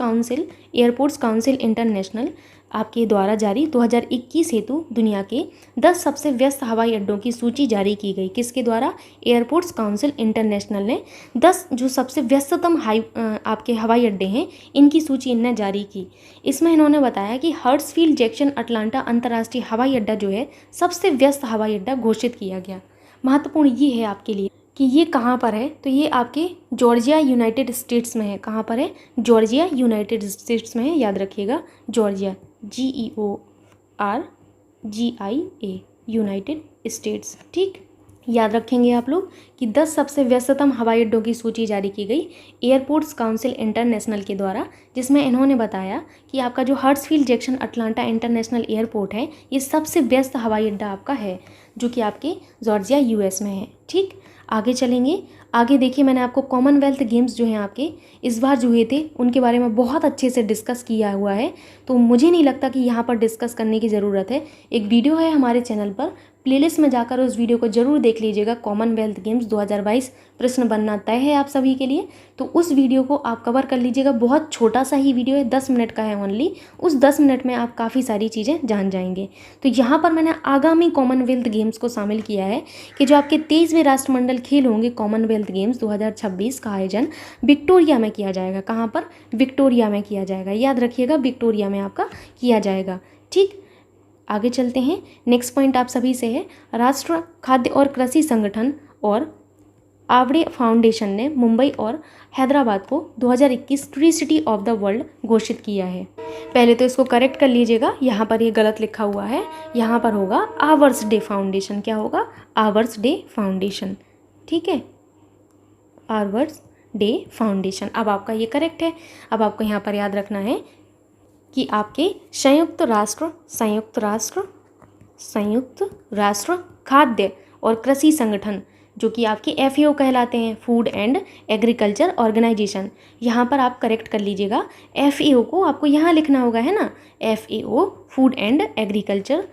काउंसिल इंटरनेशनल आपके द्वारा जारी 2021 हेतु दुनिया के 10 सबसे व्यस्त हवाई अड्डों की सूची जारी की गई। किसके द्वारा, एयरपोर्ट्स काउंसिल इंटरनेशनल ने 10 जो सबसे व्यस्ततम आपके हवाई अड्डे हैं, इनकी सूची इनने जारी की। इसमें इन्होंने बताया कि हर्ट्सफील्ड जैक्सन अटलांटा अंतर्राष्ट्रीय हवाई अड्डा जो है सबसे व्यस्त हवाई अड्डा घोषित किया गया। महत्वपूर्ण ये है आपके लिए कि ये कहाँ पर है, तो ये आपके जॉर्जिया यूनाइटेड स्टेट्स में है। कहाँ पर है, जॉर्जिया यूनाइटेड स्टेट्स में है, याद रखिएगा, जॉर्जिया, GEORGIA, यूनाइटेड स्टेट्स, ठीक। याद रखेंगे आप लोग कि 10 सबसे व्यस्ततम हवाई अड्डों की सूची जारी की गई एयरपोर्ट्स काउंसिल इंटरनेशनल के द्वारा, जिसमें इन्होंने बताया कि आपका जो हर्ट्सफील्ड जैक्सन अटलांटा इंटरनेशनल एयरपोर्ट है, ये सबसे व्यस्त हवाई अड्डा आपका है, जो कि आपके जॉर्जिया US में है, ठीक। आगे चलेंगे। आगे देखिए, मैंने आपको कॉमनवेल्थ गेम्स जो हैं आपके इस बार जो हुए थे उनके बारे में बहुत अच्छे से डिस्कस किया हुआ है, तो मुझे नहीं लगता कि यहाँ पर डिस्कस करने की ज़रूरत है। एक वीडियो है हमारे चैनल पर, प्लेलिस्ट में जाकर उस वीडियो को जरूर देख लीजिएगा। कॉमनवेल्थ गेम्स 2022 प्रश्न बनना तय है आप सभी के लिए, तो उस वीडियो को आप कवर कर लीजिएगा। बहुत छोटा सा ही वीडियो है, 10 मिनट का है ओनली। उस 10 मिनट में आप काफ़ी सारी चीज़ें जान जाएंगे। तो यहाँ पर मैंने आगामी कॉमनवेल्थ गेम्स को शामिल किया है कि जो आपके 23वें राष्ट्रमंडल खेल होंगे कॉमनवेल्थ गेम्स 2026 का आयोजन विक्टोरिया में किया जाएगा। कहाँ पर? विक्टोरिया में किया जाएगा। याद रखिएगा, विक्टोरिया में आपका किया जाएगा। ठीक, आगे चलते हैं। नेक्स्ट पॉइंट आप सभी से है, राष्ट्र खाद्य और कृषि संगठन और आवड़े फाउंडेशन ने मुंबई और हैदराबाद को 2021 tree city of the world घोषित किया है। पहले तो इसको करेक्ट कर लीजिएगा, यहाँ पर ये गलत लिखा हुआ है, यहाँ पर होगा आवर्स डे फाउंडेशन। क्या होगा? Hours day foundation. ठीक है, आवर्स डे फाउंडेशन। अब आपका ये करेक्ट है। अब आपको यहाँ पर याद रखना है कि आपके संयुक्त राष्ट्र खाद्य और कृषि संगठन, जो कि आपके FAO कहलाते हैं, फूड एंड एग्रीकल्चर ऑर्गेनाइजेशन। यहाँ पर आप करेक्ट कर लीजिएगा, FAO को आपको यहाँ लिखना होगा, है ना, FAO food and agriculture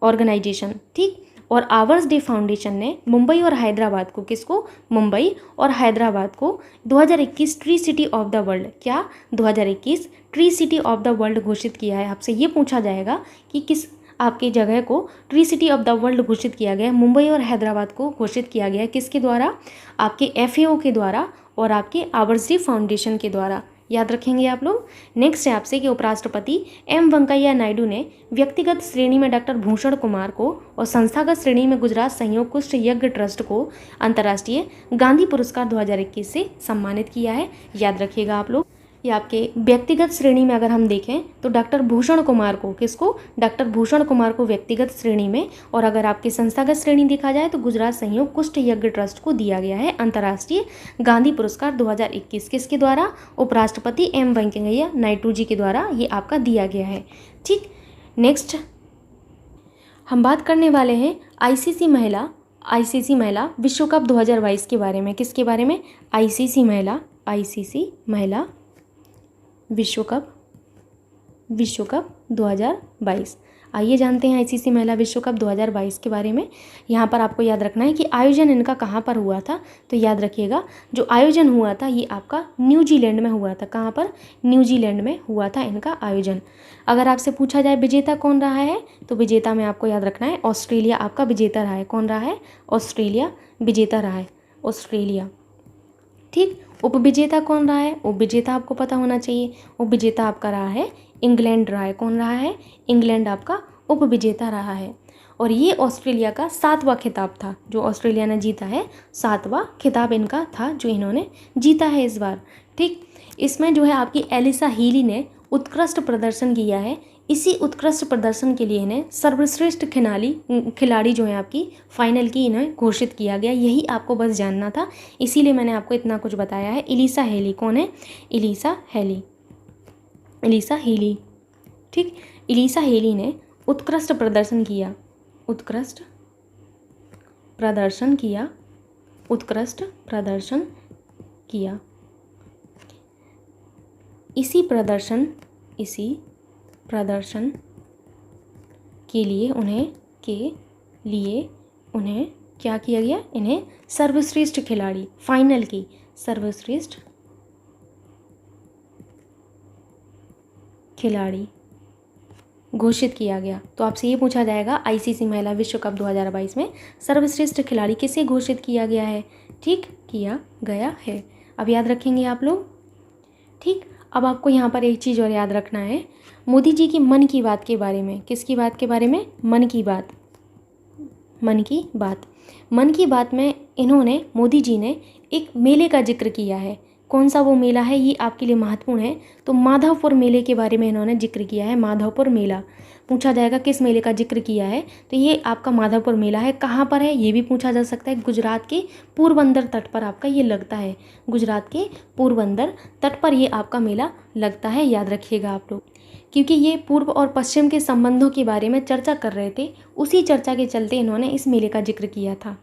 organization. ठीक, और आवर्स डे फाउंडेशन ने मुंबई और हैदराबाद को, किसको? मुंबई और हैदराबाद को 2021 tree city of the world, क्या 2021 tree city of the world घोषित किया है। आपसे ये पूछा जाएगा कि किस आपकी जगह को tree city of the world घोषित किया गया है। मुंबई और हैदराबाद को घोषित किया गया है किसके द्वारा? आपके FAO के द्वारा और आपके आवर्स डे फाउंडेशन के द्वारा। याद रखेंगे आप लोग। नेक्स्ट है आपसे कि उपराष्ट्रपति M वेंकैया नायडू ने व्यक्तिगत श्रेणी में डॉक्टर भूषण कुमार को और संस्थागत श्रेणी में गुजरात संयोग कुष्ठ यज्ञ ट्रस्ट को अंतर्राष्ट्रीय गांधी पुरस्कार 2021 से सम्मानित किया है। याद रखिएगा आप लोग। ये आपके व्यक्तिगत श्रेणी में अगर हम देखें तो डॉक्टर भूषण कुमार को, किसको? डॉक्टर भूषण कुमार को व्यक्तिगत श्रेणी में, और अगर आपकी संस्थागत श्रेणी देखा जाए तो गुजरात संयोग कुष्ठ यज्ञ ट्रस्ट को दिया गया है अंतर्राष्ट्रीय गांधी पुरस्कार 2021। किसके द्वारा? उपराष्ट्रपति M वेंकैया नायडू जी के द्वारा ये आपका दिया गया है। ठीक, नेक्स्ट हम बात करने वाले हैं ICC महिला विश्व कप 2022 के बारे में। किसके बारे में? ICC महिला विश्व कप 2022। आइए जानते हैं ICC महिला विश्व कप 2022 के बारे में। यहाँ पर आपको याद रखना है कि आयोजन इनका कहाँ पर हुआ था। तो याद रखिएगा, जो आयोजन हुआ था ये आपका न्यूजीलैंड में हुआ था। कहाँ पर? न्यूजीलैंड में हुआ था इनका आयोजन। अगर आपसे पूछा जाए विजेता कौन रहा है, तो विजेता में आपको याद रखना है ऑस्ट्रेलिया आपका विजेता रहा है। कौन रहा है? ऑस्ट्रेलिया विजेता रहा है, ऑस्ट्रेलिया। ठीक, उपविजेता कौन रहा है? उपविजेता आपको पता होना चाहिए। उपविजेता आपका रहा है इंग्लैंड रहा है। कौन रहा है? इंग्लैंड आपका उपविजेता रहा है। और ये ऑस्ट्रेलिया का 7वां खिताब था जो ऑस्ट्रेलिया ने जीता है। 7वां खिताब इनका था जो इन्होंने जीता है इस बार। ठीक, इसमें जो है आपकी एलिसा हीली ने उत्कृष्ट प्रदर्शन किया है। इसी उत्कृष्ट प्रदर्शन के लिए इन्हें सर्वश्रेष्ठ खिलाड़ी जो है आपकी फाइनल की इन्हें घोषित किया गया। यही आपको बस जानना था, इसीलिए मैंने आपको इतना कुछ बताया है। एलिसा हेली कौन है? Alyssa Healy. ठीक, एलिसा हेली ने उत्कृष्ट प्रदर्शन किया। इसी प्रदर्शन के लिए उन्हें क्या किया गया? इन्हें सर्वश्रेष्ठ खिलाड़ी फाइनल की सर्वश्रेष्ठ खिलाड़ी घोषित किया गया। तो आपसे ये पूछा जाएगा ICC महिला विश्व कप 2022 में सर्वश्रेष्ठ खिलाड़ी किसे घोषित किया गया है? ठीक, किया गया है। अब याद रखेंगे आप लोग। ठीक, अब आपको यहाँ पर एक चीज़ और याद रखना है, मोदी जी की मन की बात के बारे में। किसकी बात के बारे में? मन की बात में इन्होंने, मोदी जी ने एक मेले का जिक्र किया है। कौन सा वो मेला है, ये आपके लिए महत्वपूर्ण है। तो माधवपुर मेले के बारे में इन्होंने जिक्र किया है। माधवपुर मेला पूछा जाएगा किस मेले का जिक्र किया है, तो ये आपका माधवपुर मेला है। कहाँ पर है ये भी पूछा जा सकता है। गुजरात के पोरबंदर तट पर आपका ये लगता है। गुजरात के पोरबंदर तट पर ये आपका मेला लगता है। याद रखिएगा आप लोग, क्योंकि ये पूर्व और पश्चिम के संबंधों के बारे में चर्चा कर रहे थे। उसी चर्चा के चलते इन्होंने इस मेले का जिक्र किया था।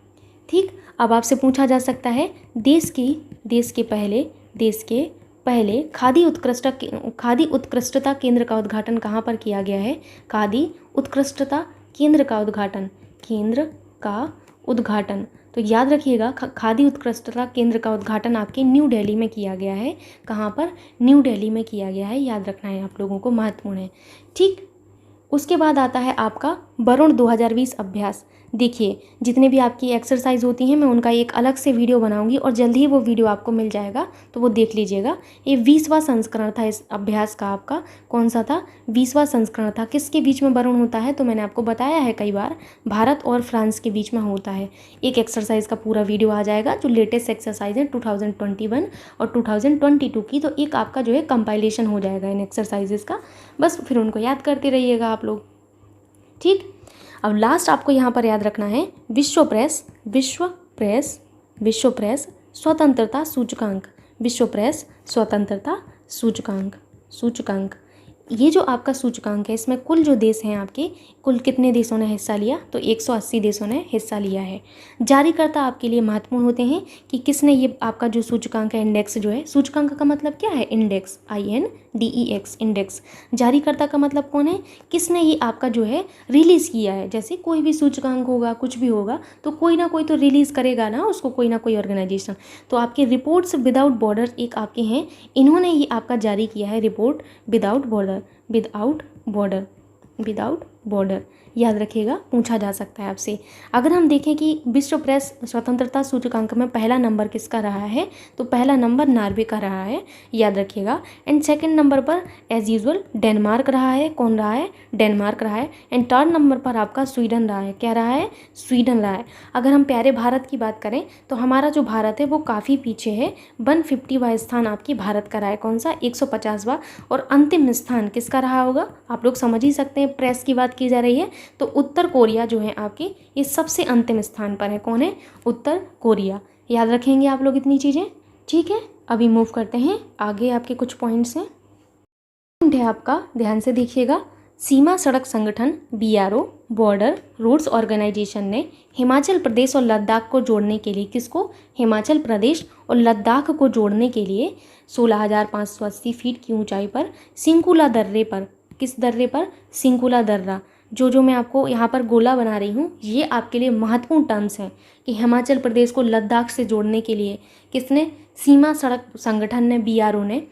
ठीक, अब आपसे पूछा जा सकता है देश के पहले खादी उत्कृष्टता केंद्र का उद्घाटन कहाँ पर किया गया है। खादी उत्कृष्टता केंद्र का उद्घाटन तो याद रखिएगा, खादी उत्कृष्टता केंद्र का उद्घाटन आपके न्यू दिल्ली में किया गया है। कहाँ पर? न्यू दिल्ली में किया गया है, याद रखना है आप लोगों को, महत्वपूर्ण है। ठीक, उसके बाद आता है आपका वरुण 2020 अभ्यास। देखिए, जितने भी आपकी एक्सरसाइज होती हैं मैं उनका एक अलग से वीडियो बनाऊंगी और जल्दी ही वो वीडियो आपको मिल जाएगा, तो वो देख लीजिएगा। ये 20वां संस्करण था इस अभ्यास का। आपका कौन सा था? 20वां संस्करण था। किसके बीच में वरुण होता है? तो मैंने आपको बताया है कई बार, भारत और फ्रांस के बीच में होता है। एक एक्सरसाइज का पूरा वीडियो आ जाएगा जो लेटेस्ट एक्सरसाइज है 2021 और 2022 की, तो एक आपका जो है कंपाइलेशन हो जाएगा इन एक्सरसाइजेस का। बस फिर उनको याद करते रहिएगा आप लोग। ठीक, अब लास्ट आपको यहाँ पर याद रखना है विश्व प्रेस स्वतंत्रता सूचकांक। ये जो आपका सूचकांक है, इसमें कुल जो देश हैं आपके, कुल कितने देशों ने हिस्सा लिया? तो 180 देशों ने हिस्सा लिया है। जारीकर्ता आपके लिए महत्वपूर्ण होते हैं कि किसने ये आपका जो सूचकांक है, इंडेक्स जो है, सूचकांक का मतलब क्या है? Index, INDEX, index. जारीकर्ता का मतलब कौन है? किसने ये आपका जो है रिलीज़ किया है। जैसे कोई भी सूचकांक होगा, कुछ भी होगा, तो कोई ना कोई तो रिलीज़ करेगा ना उसको, कोई ना कोई ऑर्गेनाइजेशन। तो आपके रिपोर्ट्स विदाउट बॉर्डर एक आपके हैं, इन्होंने ये आपका जारी किया है रिपोर्ट विदाउट बॉर्डर। याद रखिएगा, पूछा जा सकता है आपसे। अगर हम देखें कि विश्व प्रेस स्वतंत्रता सूचकांक में पहला नंबर किसका रहा है, तो पहला नंबर नॉर्वे का रहा है, याद रखिएगा। एंड सेकंड नंबर पर एज यूजुअल डेनमार्क रहा है। कौन रहा है? डेनमार्क रहा है। एंड थर्ड नंबर पर आपका स्वीडन रहा है। क्या रहा है? स्वीडन रहा है। अगर हम प्यारे भारत की बात करें तो हमारा जो भारत है वो काफ़ी पीछे है। 150वां स्थान आपकी भारत का रहा है। कौन सा? 150वां। और अंतिम स्थान किसका रहा होगा? आप लोग समझ ही सकते हैं, प्रेस की बात की जा रही है तो उत्तर कोरिया जो है आपके, ये सबसे अंतिम स्थान पर है। कौन है? उत्तर कोरिया। याद रखेंगे आप लोग इतनी चीज़ें। ठीक है, अभी मूव करते हैं आगे। आपके कुछ पॉइंट्स हैं, पॉइंट है आपका, ध्यान से देखिएगा। सीमा सड़क संगठन BRO, बॉर्डर रोड्स ऑर्गेनाइजेशन ने हिमाचल प्रदेश और लद्दाख को जोड़ने के लिए, किसको? हिमाचल प्रदेश और लद्दाख को जोड़ने के लिए 16,580 फीट की ऊंचाई पर सिंकुला दर्रे पर, किस दर्रे पर? सिंकुला दर्रा। जो मैं आपको यहाँ पर गोला बना रही हूँ, ये आपके लिए महत्वपूर्ण टर्म्स हैं कि हिमाचल प्रदेश को लद्दाख से जोड़ने के लिए किसने? सीमा सड़क संगठन ने, BRO ने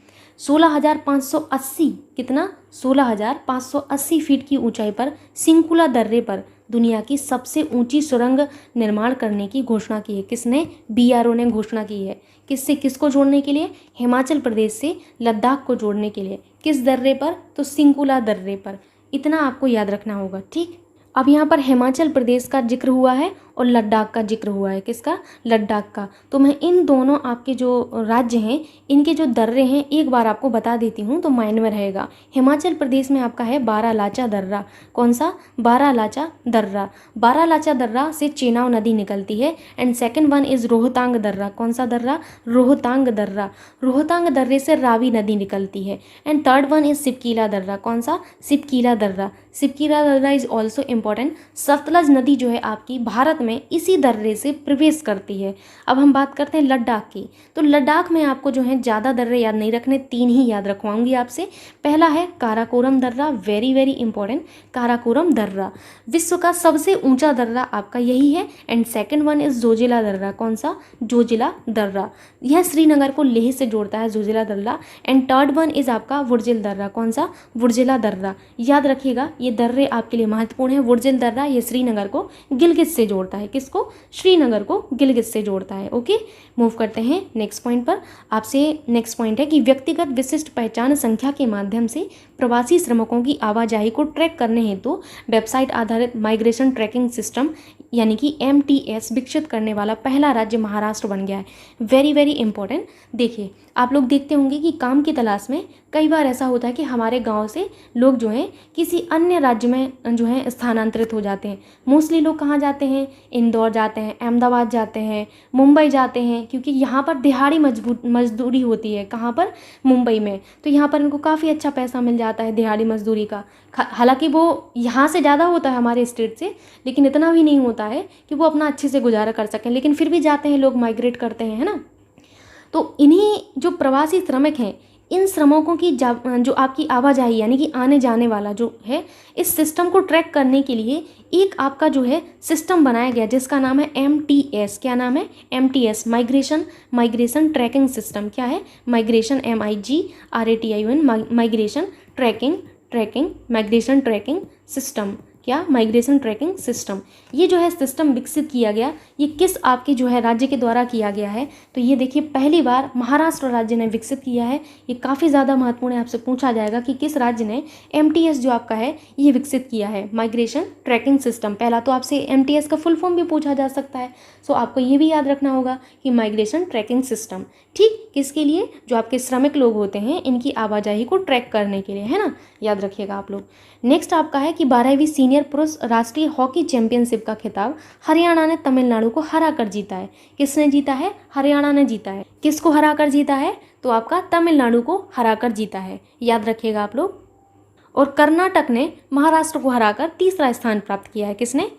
16,580, कितना? 16,580 फीट की ऊंचाई पर सिंकुला दर्रे पर दुनिया की सबसे ऊंची सुरंग निर्माण करने की घोषणा की है। किसने? BRO ने घोषणा की है। किससे किसको जोड़ने के लिए? हिमाचल प्रदेश से लद्दाख को जोड़ने के लिए। किस दर्रे पर? तो सिंकुला दर्रे पर। इतना आपको याद रखना होगा। ठीक, अब यहाँ पर हिमाचल प्रदेश का जिक्र हुआ है और लद्दाख का जिक्र हुआ है। किसका? लद्दाख का। तो मैं इन दोनों आपके जो राज्य हैं, इनके जो दर्रे हैं एक बार आपको बता देती हूँ तो माइंड में रहेगा। हिमाचल प्रदेश में आपका है बारालाचा दर्रा। कौन सा? बारालाचा दर्रा। बारालाचा दर्रा से चेनाब नदी निकलती है। And second one is Rohtang दर्रा। कौन सा दर्रा? रोहतांग दर्रा। रोहतांग दर्रे से रावी नदी निकलती है। And third one is Shipkila दर्रा। कौन सा? सिपकीला दर्रा। सिपकीला दर्रा इज़ ऑल्सो इम्पॉर्टेंट। सतलज नदी जो है आपकी भारत में इसी दर्रे से प्रवेश करती है। अब हम बात करते हैं लद्दाख की। तो लद्दाख में आपको जो है ज़्यादा दर्रे याद नहीं रखने, 3 ही याद रखवाऊंगी आपसे। पहला है काराकोरम दर्रा, वेरी वेरी इंपॉर्टेंट, काराकोरम दर्रा। विश्व का सबसे ऊंचा दर्रा आपका यही है। And second one is Zoji La दर्रा। कौन सा? जोजिला दर्रा। यह श्रीनगर को लेह से जोड़ता है, जोजिला दर्रा। एंड थर्ड वन इज आपका वुर्जिल दर्रा। कौन सा? वुर्जिला दर्रा। याद रखिएगा, ये दर्रे आपके लिए महत्वपूर्ण है। वुर्जिल दर्रा ये श्रीनगर को गिलगित से जोड़ता है। किसको? श्रीनगर को गिलगित से जोड़ता है। ओके, मूव करते हैं नेक्स्ट पॉइंट पर। आपसे नेक्स्ट पॉइंट है कि व्यक्तिगत विशिष्ट पहचान संख्या के माध्यम से प्रवासी श्रमिकों की आवाजाही को ट्रैक करने हेतु वेबसाइट आधारित माइग्रेशन ट्रैकिंग सिस्टम यानी कि MTS विकसित करने वाला पहला राज्य महाराष्ट्र बन गया है। Very very important. देखिए, आप लोग देखते होंगे कि काम की तलाश में कई बार ऐसा होता है कि हमारे गांव से लोग जो हैं किसी अन्य राज्य में जो है स्थानांतरित हो जाते हैं। मोस्टली लोग कहाँ जाते हैं? इंदौर जाते हैं, अहमदाबाद जाते हैं, मुंबई जाते हैं, क्योंकि यहाँ पर दिहाड़ी मजदूरी होती है। कहाँ पर? मुंबई में। तो यहाँ पर इनको काफ़ी अच्छा पैसा मिल जाता है दिहाड़ी मजदूरी का। हालांकि वो यहाँ से ज़्यादा होता है हमारे स्टेट से, लेकिन इतना भी नहीं होता है कि वो अपना अच्छे से गुजारा कर सकें, लेकिन फिर भी जाते हैं लोग, माइग्रेट करते हैं, है ना। तो इन्हीं जो प्रवासी श्रमिक हैं, इन श्रमिकों की जो आपकी आवाजाही यानी कि आने जाने वाला जो है, इस सिस्टम को ट्रैक करने के लिए एक आपका जो है सिस्टम बनाया गया जिसका नाम है MTS। क्या नाम है? MTS, migration tracking system. क्या है? Migration, MIGRATION, migration migration tracking system. क्या? Migration tracking system. ये जो है सिस्टम विकसित किया गया, ये किस आपके जो है राज्य के द्वारा किया गया है? तो ये देखिए पहली बार महाराष्ट्र राज्य ने विकसित किया है। ये काफ़ी ज़्यादा महत्वपूर्ण है, आपसे पूछा जाएगा कि किस राज्य ने MTS जो आपका है ये विकसित किया है, माइग्रेशन ट्रैकिंग सिस्टम। पहला तो आपसे MTS का फुल फॉर्म भी पूछा जा सकता है, सो आपको ये भी याद रखना होगा कि माइग्रेशन ट्रैकिंग सिस्टम। ठीक, किसके लिए? जो आपके श्रमिक लोग होते हैं इनकी आवाजाही को ट्रैक करने के लिए, है ना, याद रखिएगा आप लोग। नेक्स्ट आपका है कि 12वीं सीनियर पुरुष राष्ट्रीय हॉकी चैंपियनशिप का खिताब हरियाणा ने तमिलनाडु को हरा कर जीता है। किसने जीता है? हरियाणा ने जीता है। किसको हरा कर जीता है? तो आपका तमिलनाडु को हरा कर जीता है, याद रखिएगा आप लोग। और कर्नाटक ने महाराष्ट्र को हराकर तीसरा स्थान प्राप्त किया है। किसने?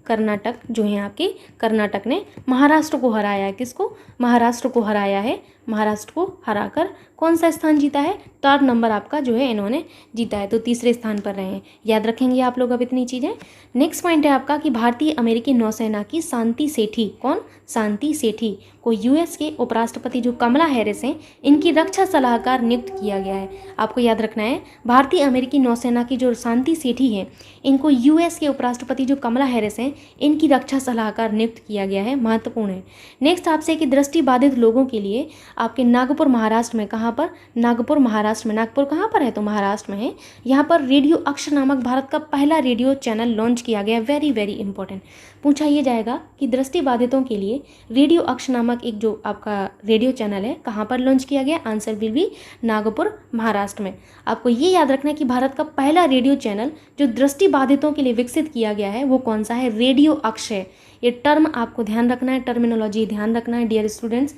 कर्नाटक जो है आपके, कर्नाटक ने महाराष्ट्र को हराया है। किसको? महाराष्ट्र को हराया है। महाराष्ट्र को हराकर कौन सा स्थान जीता है? 3rd नंबर आपका जो है इन्होंने जीता है, तो तीसरे स्थान पर रहे हैं। याद रखेंगे आप लोग अब इतनी चीज़ें। नेक्स्ट पॉइंट है आपका कि भारतीय अमेरिकी नौसेना की शांति सेठी, कौन? शांति सेठी को US के उपराष्ट्रपति जो कमला हैरिस हैं इनकी रक्षा सलाहकार नियुक्त किया गया है। आपको याद रखना है, भारतीय अमेरिकी नौसेना की जो शांति सेठी हैं इनको US के उपराष्ट्रपति जो कमला हैरिस हैं इनकी रक्षा सलाहकार नियुक्त किया गया है, महत्वपूर्ण है। नेक्स्ट आपसे कि दृष्टि बाधित लोगों के लिए आपके नागपुर महाराष्ट्र में, कहाँ पर? नागपुर महाराष्ट्र में। नागपुर कहाँ पर है? तो महाराष्ट्र में है। यहाँ पर रेडियो अक्ष नामक भारत का पहला रेडियो चैनल लॉन्च किया गया। वेरी वेरी इंपॉर्टेंट, पूछा ये जाएगा कि दृष्टि बाधितों के लिए रेडियो अक्ष नामक एक जो आपका रेडियो चैनल है कहाँ पर लॉन्च किया गया? Answer will be Nagpur Maharashtra में। आपको ये याद रखना है कि भारत का पहला रेडियो चैनल जो दृष्टि बाधितों के लिए विकसित किया गया है वो कौन सा है? रेडियो अक्ष है। ये टर्म आपको ध्यान रखना है, टर्मिनोलॉजी ध्यान रखना है डियर स्टूडेंट्स।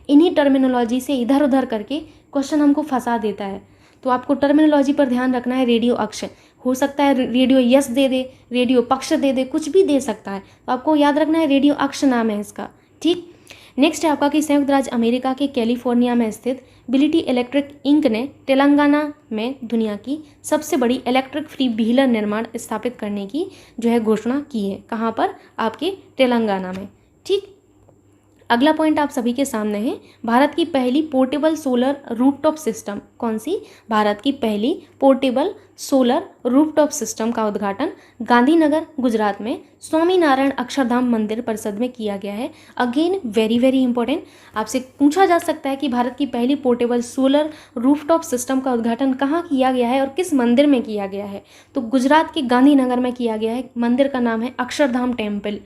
इन्हीं टर्मिनोलॉजी से इधर उधर करके क्वेश्चन हमको फंसा देता है, तो आपको टर्मिनोलॉजी पर ध्यान रखना है। रेडियो अक्ष हो सकता है radio yes they they, radio पक्ष दे दे, कुछ भी दे सकता है, तो आपको याद रखना है रेडियो अक्ष नाम है इसका। ठीक, नेक्स्ट है आपका कि संयुक्त राज्य अमेरिका के कैलिफोर्निया में स्थित बिलिटी इलेक्ट्रिक इंक ने तेलंगाना में दुनिया की सबसे बड़ी इलेक्ट्रिक फ्री व्हीलर निर्माण स्थापित करने की जो है घोषणा की है। कहाँ पर? आपके तेलंगाना में। ठीक, अगला पॉइंट आप सभी के सामने है, भारत की पहली पोर्टेबल सोलर रूफटॉप सिस्टम। कौन सी? भारत की पहली पोर्टेबल सोलर रूफटॉप सिस्टम का उद्घाटन गांधीनगर गुजरात में स्वामीनारायण अक्षरधाम मंदिर परिसर में किया गया है। अगेन वेरी वेरी इंपॉर्टेंट, आपसे पूछा जा सकता है कि भारत की पहली पोर्टेबल सोलर रूफटॉप सिस्टम का उद्घाटन कहाँ किया गया है और किस मंदिर में किया गया है? तो गुजरात के गांधीनगर में किया गया है। मंदिर का नाम है अक्षरधाम टेम्पल।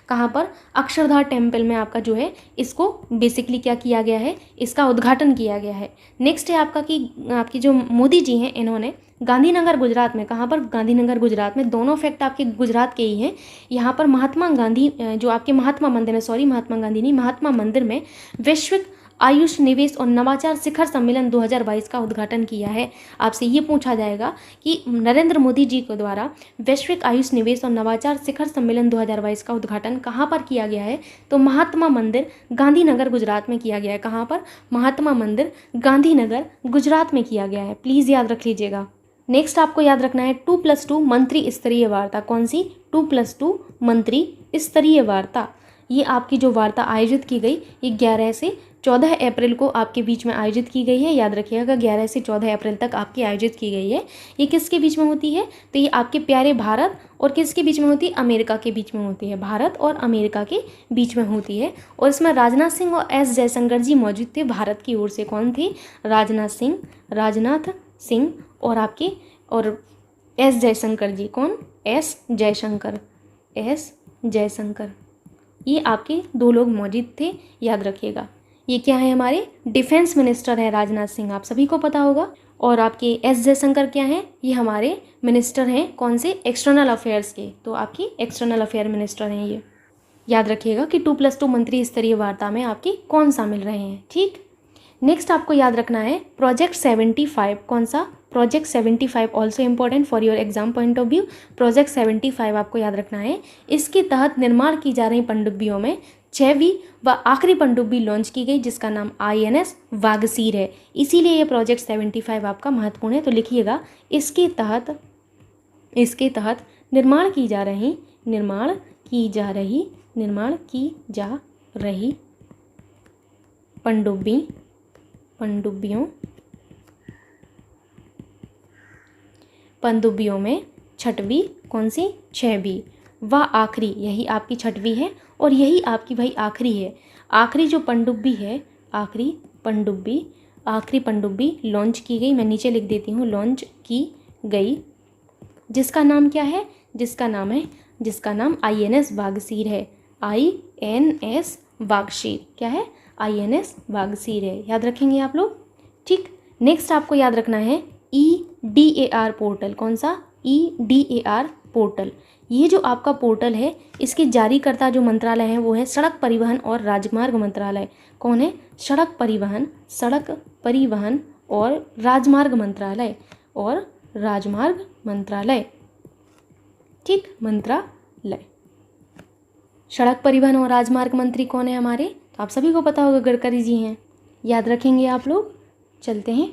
कहाँ पर? अक्षरधाम टेम्पल में आपका जो है इसको बेसिकली क्या किया गया है? इसका उद्घाटन किया गया है। नेक्स्ट है आपका कि आपकी जो मोदी जी हैं इन्होंने गांधीनगर गुजरात में, कहाँ पर? गांधीनगर गुजरात में, दोनों फैक्ट आपके गुजरात के ही हैं। यहाँ पर महात्मा गांधी जो आपके महात्मा मंदिर में, सॉरी महात्मा गांधी नहीं, महात्मा मंदिर में वैश्विक आयुष निवेश और नवाचार शिखर सम्मेलन 2022 का उद्घाटन किया है। आपसे ये पूछा जाएगा कि नरेंद्र मोदी जी के द्वारा वैश्विक आयुष निवेश और नवाचार शिखर सम्मेलन 2022 का उद्घाटन कहाँ पर किया गया है? तो महात्मा मंदिर गांधीनगर गुजरात में किया गया है। कहाँ पर? महात्मा मंदिर गांधीनगर गुजरात में किया गया है, प्लीज़ याद रख लीजिएगा। नेक्स्ट आपको याद रखना है 2+2 मंत्री स्तरीय वार्ता। कौन सी? 2+2 मंत्री स्तरीय वार्ता। ये आपकी जो वार्ता आयोजित की गई ये 11 से 14 अप्रैल को आपके बीच में आयोजित की गई है। याद रखिएगा 11 से 14 अप्रैल तक आपकी आयोजित की गई है। ये किसके बीच में होती है? तो ये आपके प्यारे भारत और किसके बीच में होती है? अमेरिका के बीच में होती है। भारत और अमेरिका के बीच में होती है। और इसमें राजनाथ सिंह और एस जयशंकर जी मौजूद थे भारत की ओर से। कौन थे? राजनाथ सिंह और आपके और एस जयशंकर जी। कौन? एस जयशंकर, ये आपके दो लोग मौजूद थे, याद रखिएगा। ये क्या है? हमारे डिफेंस मिनिस्टर है राजनाथ सिंह, आप सभी को पता होगा। और आपके एस जयशंकर क्या हैं, ये हमारे मिनिस्टर हैं कौन से, एक्सटर्नल अफेयर्स के, तो आपकी एक्सटर्नल अफेयर मिनिस्टर हैं ये। याद रखिएगा कि 2+2 मंत्री स्तरीय वार्ता में आपकी कौन शामिल रहे हैं। ठीक, नेक्स्ट आपको याद रखना है प्रोजेक्ट 75, कौन सा, project 75 also important for your exam point of view. Project 75 आपको याद रखना है। इसके तहत निर्माण की जा रही पनडुब्बियों में 6वीं व आखिरी पनडुब्बी लॉन्च की गई जिसका नाम INS वागसीर है, इसीलिए ये प्रोजेक्ट 75 आपका महत्वपूर्ण है। तो लिखिएगा इसके तहत निर्माण की जा रही पनडुब्बियों में 6वीं कौन सी, 6वीं व आखिरी, यही आपकी 6वीं है और यही आपकी भाई आखिरी है। आखिरी जो पनडुब्बी है, आखिरी पनडुब्बी लॉन्च की गई, मैं नीचे लिख देती हूँ, लॉन्च की गई, जिसका नाम क्या है, जिसका नाम INS वागसीर है। INS वागसीर क्या है, INS वागसीर है, याद रखेंगे आप लोग। ठीक, नेक्स्ट आपको याद रखना है EDAR पोर्टल, कौन सा, EDAR पोर्टल। ये जो आपका पोर्टल है इसके जारीकर्ता जो मंत्रालय हैं वो है सड़क परिवहन और राजमार्ग मंत्रालय। कौन है, सड़क परिवहन और राजमार्ग मंत्रालय, ठीक, मंत्रालय। सड़क परिवहन और राजमार्ग मंत्री कौन है हमारे, तो आप सभी को पता होगा, गडकरी जी हैं, याद रखेंगे आप लोग। चलते हैं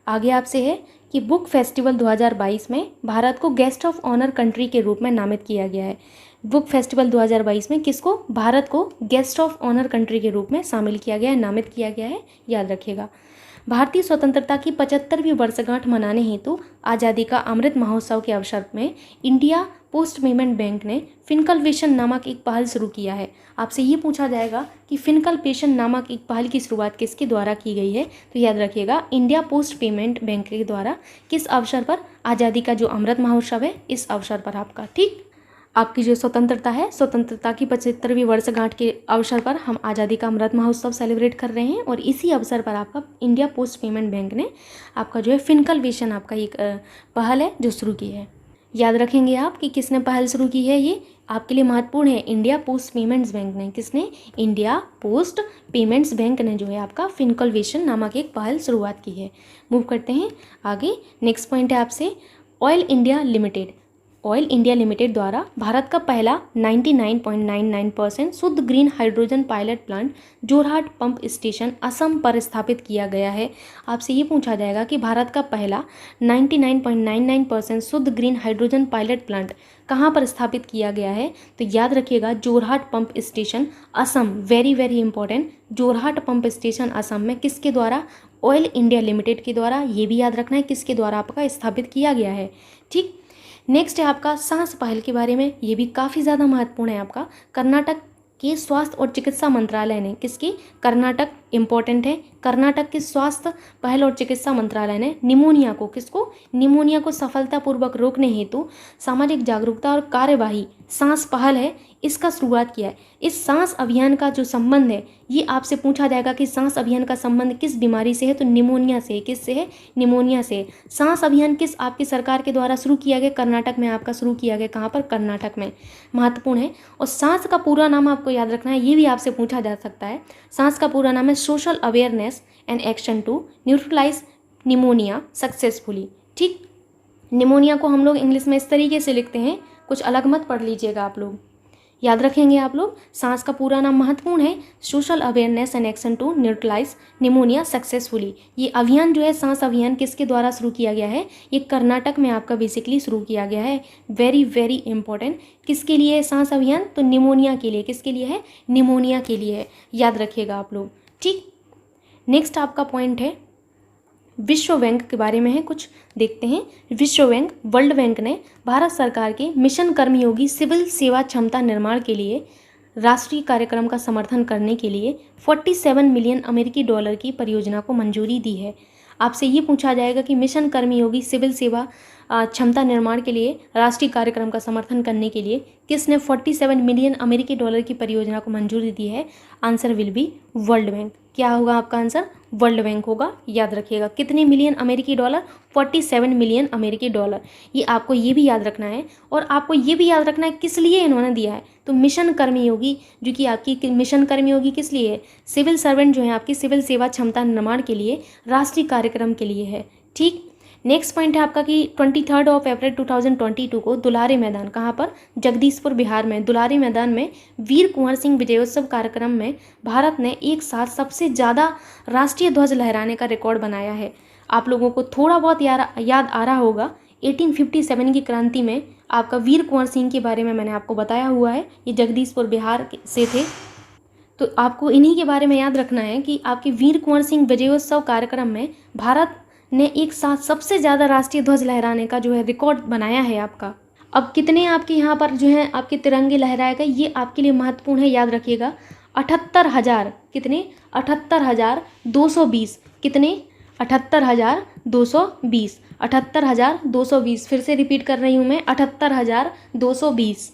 आगे आपसे है कि बुक फेस्टिवल 2022 में भारत को गेस्ट ऑफ ऑनर कंट्री के रूप में नामित किया गया है। बुक फेस्टिवल 2022 में किसको, भारत को गेस्ट ऑफ ऑनर कंट्री के रूप में शामिल किया गया है, नामित किया गया है, याद रखिएगा। भारतीय स्वतंत्रता की 75वीं वर्षगांठ मनाने हेतु आज़ादी का अमृत महोत्सव के अवसर में इंडिया पोस्ट पेमेंट बैंक ने फिनकलवेशन नामक एक पहल शुरू किया है। आपसे ये पूछा जाएगा कि फिनकलवेशन नामक एक पहल की शुरुआत किसके द्वारा की गई है, तो याद रखिएगा इंडिया पोस्ट पेमेंट बैंक के द्वारा। किस अवसर पर, आज़ादी का जो अमृत महोत्सव है इस अवसर पर आपका। ठीक, आपकी जो स्वतंत्रता है, स्वतंत्रता की 75वीं वर्षगांठ के अवसर पर हम आज़ादी का अमृत महोत्सव सेलिब्रेट कर रहे हैं और इसी अवसर पर आपका इंडिया पोस्ट पेमेंट बैंक ने आपका जो है फिनकलवेशन आपका एक पहल है जो शुरू की है। याद रखेंगे आप कि किसने पहल शुरू की है, ये आपके लिए महत्वपूर्ण है, इंडिया पोस्ट पेमेंट्स बैंक ने। किसने, इंडिया पोस्ट पेमेंट्स बैंक ने जो है आपका फिनकलवेशन नामक एक पहल शुरुआत की है। मूव करते हैं आगे। नेक्स्ट पॉइंट है आपसे ऑयल इंडिया लिमिटेड द्वारा भारत का पहला 99.99% शुद्ध green hydrogen pilot plant Jorhat pump station Assam पर स्थापित किया गया है। आपसे ये पूछा जाएगा कि भारत का पहला 99.99% शुद्ध ग्रीन हाइड्रोजन पायलट प्लांट कहाँ पर स्थापित किया गया है, तो याद रखिएगा Jorhat pump station Assam, very very important, Jorhat pump station Assam में किसके द्वारा, ऑयल इंडिया लिमिटेड के द्वारा। ये भी याद रखना है किसके द्वारा आपका स्थापित किया गया है। ठीक, नेक्स्ट है आपका सांस पहल के बारे में, ये भी काफ़ी ज़्यादा महत्वपूर्ण है आपका। कर्नाटक के स्वास्थ्य और चिकित्सा मंत्रालय ने, किसकी, कर्नाटक इंपॉर्टेंट है, कर्नाटक के स्वास्थ्य पहल और चिकित्सा मंत्रालय ने निमोनिया को, किसको, निमोनिया को सफलतापूर्वक रोकने हेतु सामाजिक जागरूकता और कार्यवाही सांस पहल है इसका शुरुआत किया है। इस सांस अभियान का जो संबंध है ये आपसे पूछा जाएगा कि सांस अभियान का संबंध किस बीमारी से है, तो निमोनिया से। किससे है, निमोनिया से। सांस अभियान किस आपकी सरकार के द्वारा शुरू किया गया, कर्नाटक में आपका शुरू किया गया। कहाँ पर, कर्नाटक में, महत्वपूर्ण है। और सांस का पूरा नाम आपको याद रखना है, ये भी आपसे पूछा जा सकता है। सांस का पूरा नाम है social awareness and action to neutralize pneumonia successfully. ठीक, निमोनिया को हम लोग इंग्लिश में इस तरीके से लिखते हैं, कुछ अलग मत पढ़ लीजिएगा आप लोग, याद रखेंगे आप लोग। सांस का पूरा नाम महत्वपूर्ण है social awareness and action to neutralize pneumonia successfully. ये अभियान जो है सांस अभियान किसके द्वारा शुरू किया गया है, ये कर्नाटक में आपका बेसिकली शुरू किया गया है। वेरी वेरी इंपॉर्टेंट, किसके लिए है सांस अभियान, तो निमोनिया के लिए। किसके लिए है, निमोनिया के लिए है, याद रखिएगा आप लोग। ठीक, नेक्स्ट आपका पॉइंट है विश्व बैंक के बारे में है, कुछ देखते हैं। विश्व बैंक, वर्ल्ड बैंक ने भारत सरकार के मिशन कर्मयोगी सिविल सेवा क्षमता निर्माण के लिए राष्ट्रीय कार्यक्रम का समर्थन करने के लिए 47 मिलियन अमेरिकी डॉलर की परियोजना को मंजूरी दी है। आपसे ये पूछा जाएगा कि मिशन कर्मयोगी सिविल सेवा क्षमता निर्माण के लिए राष्ट्रीय कार्यक्रम का समर्थन करने के लिए किसने 47 मिलियन अमेरिकी डॉलर की परियोजना को मंजूरी दी है, answer will be world bank. क्या होगा आपका आंसर? वर्ल्ड बैंक होगा, याद रखिएगा। कितने मिलियन अमेरिकी डॉलर? 47 मिलियन अमेरिकी डॉलर। ये आपको ये भी याद रखना है, और आपको ये भी याद रखना है किस लिए इन्होंने दिया है। तो मिशन कर्मयोगी, जो कि आपकी मिशन कर्मयोगी किस लिए है? सिविल सर्वेंट जो है आपकी सिविल सेवा क्षमता निर्माण के लिए, राष्ट्रीय कार्यक्रम के लिए है। ठीक, नेक्स्ट पॉइंट है आपका कि 23 अप्रैल 2022 को दुलारी मैदान, कहाँ पर? जगदीशपुर बिहार में दुलारी मैदान में वीर कुंवर सिंह विजयोत्सव कार्यक्रम में भारत ने एक साथ सबसे ज़्यादा राष्ट्रीय ध्वज लहराने का रिकॉर्ड बनाया है। आप लोगों को थोड़ा बहुत याद आ रहा होगा, 1857 की क्रांति में आपका वीर कुंवर सिंह के बारे में मैंने आपको बताया हुआ है। ये जगदीशपुर बिहार से थे, तो आपको इन्हीं के बारे में याद रखना है कि आपके वीर कुंवर सिंह विजयोत्सव कार्यक्रम में भारत ने एक साथ सबसे ज़्यादा राष्ट्रीय ध्वज लहराने का जो है रिकॉर्ड बनाया है आपका। अब कितने आपके यहाँ पर जो है आपके तिरंगे लहराए गए, ये आपके लिए महत्वपूर्ण है, याद रखिएगा। 78,000, कितने? 78,220। कितने? 78,220। 78,220, फिर से रिपीट कर रही हूँ मैं, 78,220।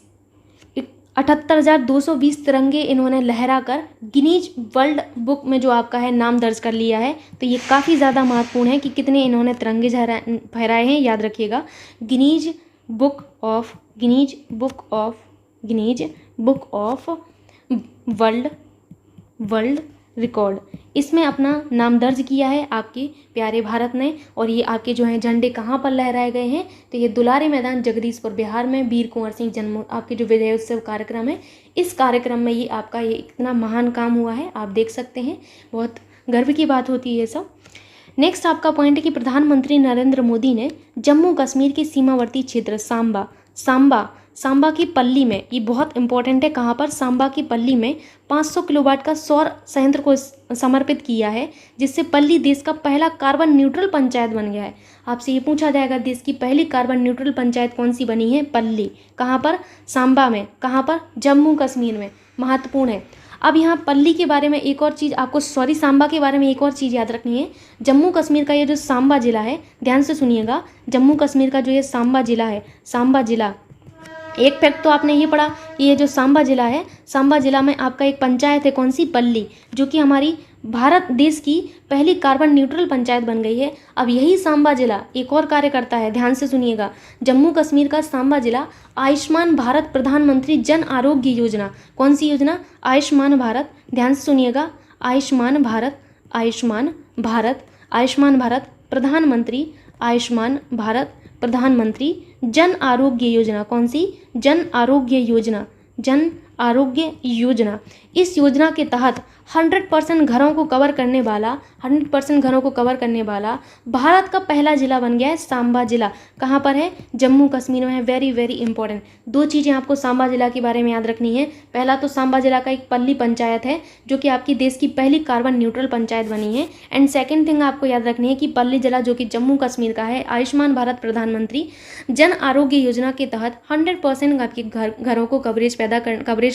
78,220 तिरंगे इन्होंने लहरा कर गिनीज वर्ल्ड बुक में जो आपका है नाम दर्ज कर लिया है। तो ये काफ़ी ज़्यादा महत्वपूर्ण है कि कितने इन्होंने तिरंगे फहराए हैं, याद रखिएगा। Guinness book of world record, इसमें अपना नाम दर्ज किया है आपके प्यारे भारत ने। और ये आपके जो हैं झंडे कहाँ पर लहराए गए हैं? तो ये दुलारी मैदान जगदीशपुर बिहार में वीर कुंवर सिंह जन्म आपके जो विजयोत्सव कार्यक्रम है, इस कार्यक्रम में ये आपका ये इतना महान काम हुआ है, आप देख सकते हैं। बहुत गर्व की बात होती है ये सब। नेक्स्ट आपका पॉइंट है कि प्रधानमंत्री नरेंद्र मोदी ने जम्मू कश्मीर के सीमावर्ती क्षेत्र सांबा की पल्ली में, ये बहुत इंपॉर्टेंट है, कहाँ पर? सांबा की पल्ली में 500 किलोवाट का सौर संयंत्र को समर्पित किया है, जिससे पल्ली देश का पहला कार्बन न्यूट्रल पंचायत बन गया है। आपसे ये पूछा जाएगा देश की पहली कार्बन न्यूट्रल पंचायत कौन सी बनी है? पल्ली। कहाँ पर? सांबा में। कहाँ पर? जम्मू कश्मीर में। महत्वपूर्ण है। अब यहाँ पल्ली के बारे में एक और चीज़ आपको, सांबा के बारे में एक और चीज़ याद रखनी है। जम्मू कश्मीर का ये जो सांबा जिला है, ध्यान से सुनिएगा, जम्मू कश्मीर का जो ये सांबा जिला है, सांबा जिला, एक फैक्ट तो आपने ये पढ़ा कि ये जो सांबा जिला है, सांबा जिला में आपका एक पंचायत है, कौन सी? पल्ली, जो कि हमारी भारत देश की पहली कार्बन न्यूट्रल पंचायत बन गई है। अब यही सांबा जिला एक और कार्य करता है, ध्यान से सुनिएगा। जम्मू कश्मीर का सांबा जिला आयुष्मान भारत प्रधानमंत्री जन आरोग्य योजना, कौन सी योजना? आयुष्मान भारत, ध्यान से सुनिएगा, आयुष्मान भारत प्रधानमंत्री जन आरोग्य योजना, कौन सी? जन आरोग्य योजना। इस योजना के तहत 100% घरों को कवर करने वाला भारत का पहला जिला बन गया है सांबा जिला। कहाँ पर है? जम्मू कश्मीर में है। Very very important. दो चीज़ें आपको सांबा जिला के बारे में याद रखनी है। पहला तो सांबा जिला का एक पल्ली पंचायत है, जो कि आपकी देश की पहली कार्बन न्यूट्रल पंचायत बनी है। एंड सेकेंड थिंग आपको याद रखनी है कि पल्ली जिला जो कि जम्मू कश्मीर का है, आयुष्मान भारत प्रधानमंत्री जन आरोग्य योजना के तहत 100% आपके घरों को कवरेज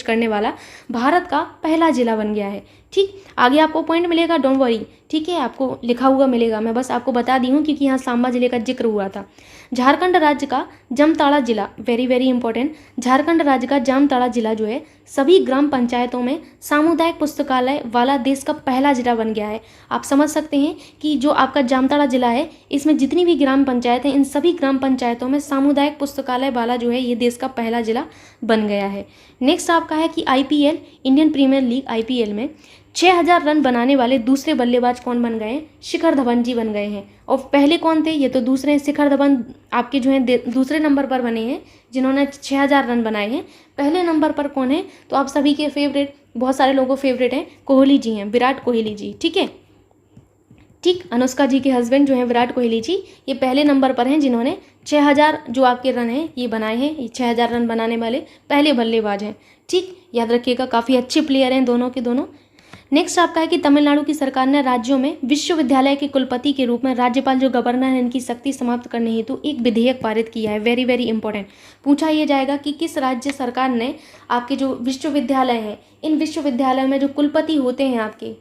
करने वाला भारत का पहला जिला बन गया है। ठीक, आगे आपको पॉइंट मिलेगा, डोंट वरी। ठीक है, आपको लिखा हुआ मिलेगा, मैं बस आपको बता दी हूँ क्योंकि यहाँ सांबा जिले का जिक्र हुआ था। झारखंड राज्य का जामताड़ा जिला, वेरी वेरी इंपॉर्टेंट, झारखंड राज्य का जामताड़ा जिला जो है सभी ग्राम पंचायतों में सामुदायिक पुस्तकालय वाला देश का पहला जिला बन गया है। आप समझ सकते हैं कि जो आपका जामताड़ा जिला है, इसमें जितनी भी ग्राम पंचायत हैं, इन सभी ग्राम पंचायतों में सामुदायिक पुस्तकालय वाला जो है ये देश का पहला जिला बन गया है। नेक्स्ट आपका है कि IPL, Indian premier league IPL में 6000 रन बनाने वाले दूसरे बल्लेबाज कौन बन गए हैं? शिखर धवन जी बन गए हैं। और पहले कौन थे? ये तो दूसरे हैं, शिखर धवन आपके जो हैं दूसरे नंबर पर बने हैं, जिन्होंने 6000 रन बनाए हैं। पहले नंबर पर कौन है? तो आप सभी के फेवरेट, बहुत सारे लोगों फेवरेट हैं, कोहली जी हैं, विराट कोहली जी। ठीक है, ठीक, अनुष्का जी के हस्बैंड जो हैं विराट कोहली जी, ये पहले नंबर पर हैं जिन्होंने 6000 जो आपके रन हैं ये बनाए हैं। ये 6000 रन बनाने वाले पहले बल्लेबाज हैं। ठीक, याद रखिएगा, काफ़ी अच्छे प्लेयर हैं दोनों के दोनों। नेक्स्ट आपका है कि तमिलनाडु की सरकार ने राज्यों में विश्वविद्यालय के कुलपति के रूप में राज्यपाल जो गवर्नर है इनकी शक्ति समाप्त करने हेतु एक विधेयक पारित किया है। वेरी वेरी इंपॉर्टेंट, पूछा ये जाएगा कि किस राज्य सरकार ने आपके जो विश्वविद्यालय हैं, इन विश्वविद्यालयों में जो कुलपति होते हैं, आपके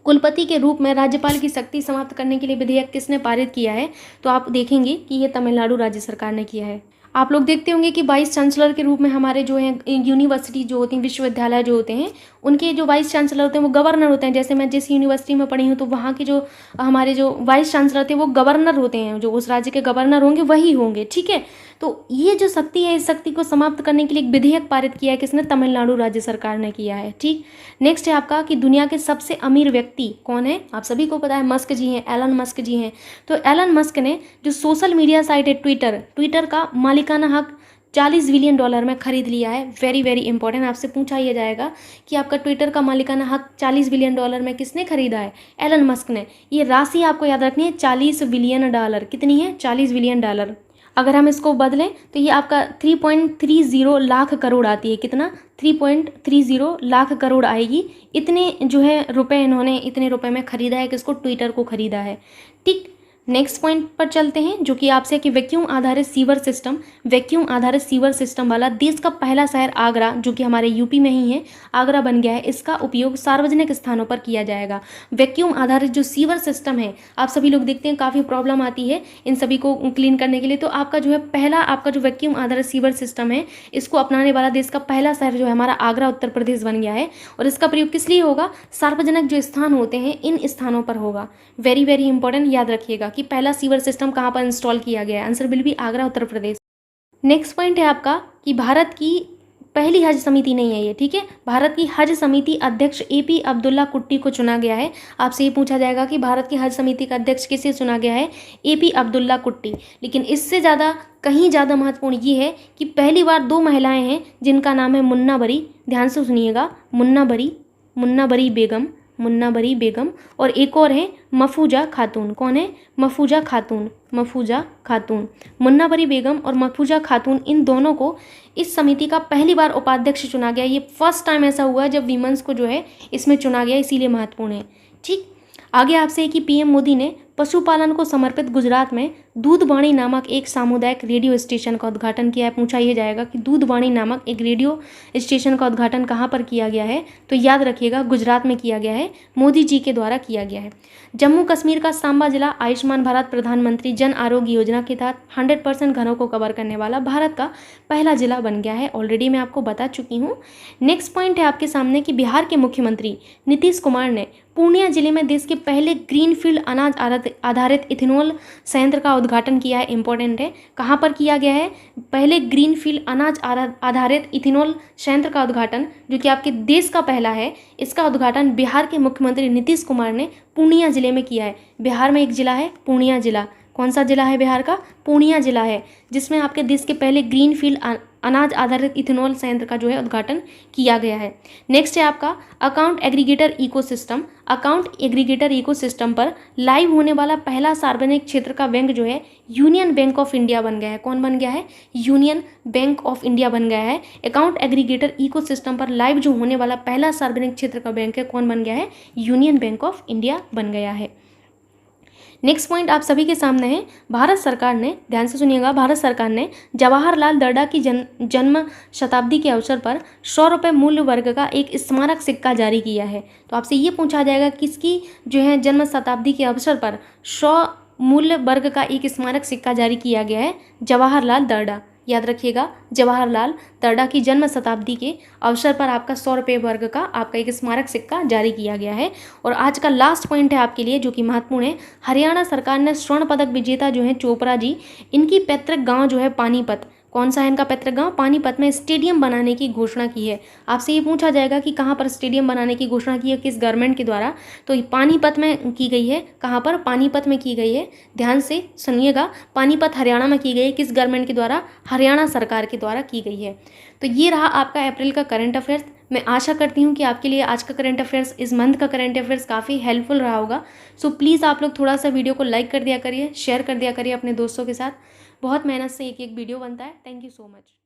कुलपति के रूप में राज्यपाल की शक्ति समाप्त करने के लिए विधेयक किसने पारित किया है? तो आप देखेंगे कि ये तमिलनाडु राज्य सरकार ने किया है। आप लोग देखते होंगे कि वाइस चांसलर के रूप में हमारे जो हैं यूनिवर्सिटी जो होती हैं, विश्वविद्यालय जो होते हैं, उनके जो वाइस चांसलर होते हैं वो गवर्नर होते हैं। जैसे मैं जिस यूनिवर्सिटी में पढ़ी हूँ तो वहाँ के जो हमारे जो वाइस चांसलर थे वो गवर्नर होते हैं, जो उस राज्य के गवर्नर होंगे वही होंगे, ठीक है। तो ये जो शक्ति है, इस शक्ति को समाप्त करने के लिए एक विधेयक पारित किया है, किसने? तमिलनाडु राज्य सरकार ने किया है, ठीक। नेक्स्ट है आपका कि दुनिया के सबसे अमीर व्यक्ति कौन है? आप सभी को पता है, मस्क जी हैं, एलन मस्क जी हैं। तो एलन मस्क ने जो सोशल मीडिया साइट है ट्विटर का मालिकाना हक $40 बिलियन में खरीद लिया है। वेरी वेरी इंपॉर्टेंट, आपसे पूछा यह जाएगा कि आपका ट्विटर का मालिकाना हक $40 बिलियन में किसने खरीदा है? एलन मस्क ने। ये राशि आपको याद रखनी है, $40 बिलियन। कितनी है? $40 बिलियन। अगर हम इसको बदलें तो ये आपका 3.30 लाख करोड़ आती है। कितना? 3.30 लाख करोड़ आएगी। इतने जो है रुपए, इन्होंने इतने रुपए में खरीदा है, किसको? ट्विटर को खरीदा है, ठीक। नेक्स्ट पॉइंट पर चलते हैं, जो कि आपसे कि वैक्यूम आधारित सीवर सिस्टम वाला देश का पहला शहर आगरा, जो कि हमारे यूपी में ही है, आगरा बन गया है। इसका उपयोग सार्वजनिक स्थानों पर किया जाएगा। वैक्यूम आधारित जो सीवर सिस्टम है, आप सभी लोग देखते हैं काफ़ी प्रॉब्लम आती है इन सभी को क्लीन करने के लिए। तो आपका जो है पहला, आपका जो वैक्यूम आधारित सीवर सिस्टम है, इसको अपनाने वाला देश का पहला शहर जो है हमारा आगरा उत्तर प्रदेश बन गया है। और इसका प्रयोग किस लिए होगा? सार्वजनिक जो स्थान होते हैं इन स्थानों पर होगा। वेरी वेरी इंपॉर्टेंट, याद रखिएगा कि पहला सीवर सिस्टम कहाँ पर इंस्टॉल किया गया है। Answer will be Agra Uttar Pradesh. Next point है आपका कि भारत की पहली हज समिति नहीं है ये, ठीक है। भारत की हज समिति अध्यक्ष एपी अब्दुल्ला कुट्टी को चुना गया है। आपसे ये पूछा जाएगा कि भारत की हज समिति का अध्यक्ष किसे चुना गया है? एपी अब्दुल्ला कुट्टी। लेकिन इससे ज़्यादा, कहीं ज़्यादा महत्वपूर्ण ये है कि पहली बार 2 महिलाएं हैं जिनका नाम है मुन्ना बरी। ध्यान से सुनिएगा, मुन्ना बरी बेगम और एक और है मफूजा खातून। कौन है? मफूजा खातून। मुन्ना बरी बेगम और मफूजा खातून, इन दोनों को इस समिति का पहली बार उपाध्यक्ष चुना गया। ये फर्स्ट टाइम ऐसा हुआ है जब वीमेंस को जो है इसमें चुना गया, इसीलिए महत्वपूर्ण है, ठीक। आगे आपसे है कि पीएम मोदी ने पशुपालन को समर्पित गुजरात में दूधवाणी नामक एक सामुदायिक रेडियो स्टेशन का उद्घाटन किया है। पूछा यह जाएगा कि दूधवाणी नामक एक रेडियो स्टेशन का उद्घाटन कहाँ पर किया गया है? तो याद रखिएगा, गुजरात में किया गया है, मोदी जी के द्वारा किया गया है। जम्मू कश्मीर का सांबा जिला आयुष्मान भारत प्रधानमंत्री जन आरोग्य योजना के तहत 100% घरों को कवर करने वाला भारत का पहला जिला बन गया है। ऑलरेडी मैं आपको बता चुकी हूँ। नेक्स्ट पॉइंट है आपके सामने कि बिहार के मुख्यमंत्री नीतीश कुमार ने पूर्णिया जिले में देश के पहले ग्रीनफील्ड अनाज आधारित इथेनॉल संयंत्र का उद्घाटन किया है। इंपॉर्टेंट है, कहाँ पर किया गया है? पहले ग्रीनफील्ड अनाज आधारित इथेनॉल संयंत्र का उद्घाटन, जो कि आपके देश का पहला है, इसका उद्घाटन बिहार के मुख्यमंत्री नीतीश कुमार ने पूर्णिया जिले में किया है। बिहार में एक जिला है पूर्णिया जिला। कौन सा जिला है बिहार का? पूर्णिया जिला है, जिसमें आपके देश के पहले ग्रीनफील्ड अनाज आधारित इथेनॉल संयंत्र का जो है उद्घाटन किया गया है। नेक्स्ट है आपका अकाउंट एग्रीगेटर इकोसिस्टम पर लाइव होने वाला पहला सार्वजनिक क्षेत्र का बैंक जो है यूनियन बैंक ऑफ इंडिया बन गया है। कौन बन गया है? यूनियन बैंक ऑफ इंडिया बन गया है। अकाउंट एग्रीगेटर इकोसिस्टम पर लाइव जो होने वाला पहला सार्वजनिक क्षेत्र का बैंक है, कौन बन गया है? यूनियन बैंक ऑफ इंडिया बन गया है। नेक्स्ट पॉइंट आप सभी के सामने है, भारत सरकार ने, ध्यान से सुनिएगा, भारत सरकार ने जवाहरलाल दर्डा की जन्म शताब्दी के अवसर पर 100 रुपये मूल्य वर्ग का एक स्मारक सिक्का जारी किया है। तो आपसे ये पूछा जाएगा किसकी जो है जन्म शताब्दी के अवसर पर 100 मूल्य वर्ग का एक स्मारक सिक्का जारी किया गया है? जवाहरलाल दर्डा। याद रखिएगा, जवाहरलाल दर्डा की जन्म शताब्दी के अवसर पर आपका 100 रुपये वर्ग का आपका एक स्मारक सिक्का जारी किया गया है। और आज का लास्ट पॉइंट है आपके लिए, जो कि महत्वपूर्ण है, हरियाणा सरकार ने स्वर्ण पदक विजेता जो है चोपड़ा जी, इनकी पैतृक गांव जो है पानीपत, कौन सा है इनका पैतृक गांव? पानीपत में स्टेडियम बनाने की घोषणा की है। आपसे ये पूछा जाएगा कि कहाँ पर स्टेडियम बनाने की घोषणा की है, किस गवर्नमेंट के द्वारा? तो पानीपत में की गई है। कहाँ पर? पानीपत में की गई है। ध्यान से सुनिएगा, पानीपत हरियाणा में की गई है। किस गवर्नमेंट के द्वारा? हरियाणा सरकार के द्वारा की गई है। तो ये रहा आपका अप्रैल का करंट अफेयर्स। मैं आशा करती हूँ कि आपके लिए आज का करंट अफेयर्स, इस मंथ का करंट अफेयर्स काफ़ी हेल्पफुल रहा होगा। सो प्लीज़ आप लोग थोड़ा सा वीडियो को लाइक कर दिया करिए, शेयर कर दिया करिए अपने दोस्तों के साथ। बहुत मेहनत से एक वीडियो बनता है। Thank you so much.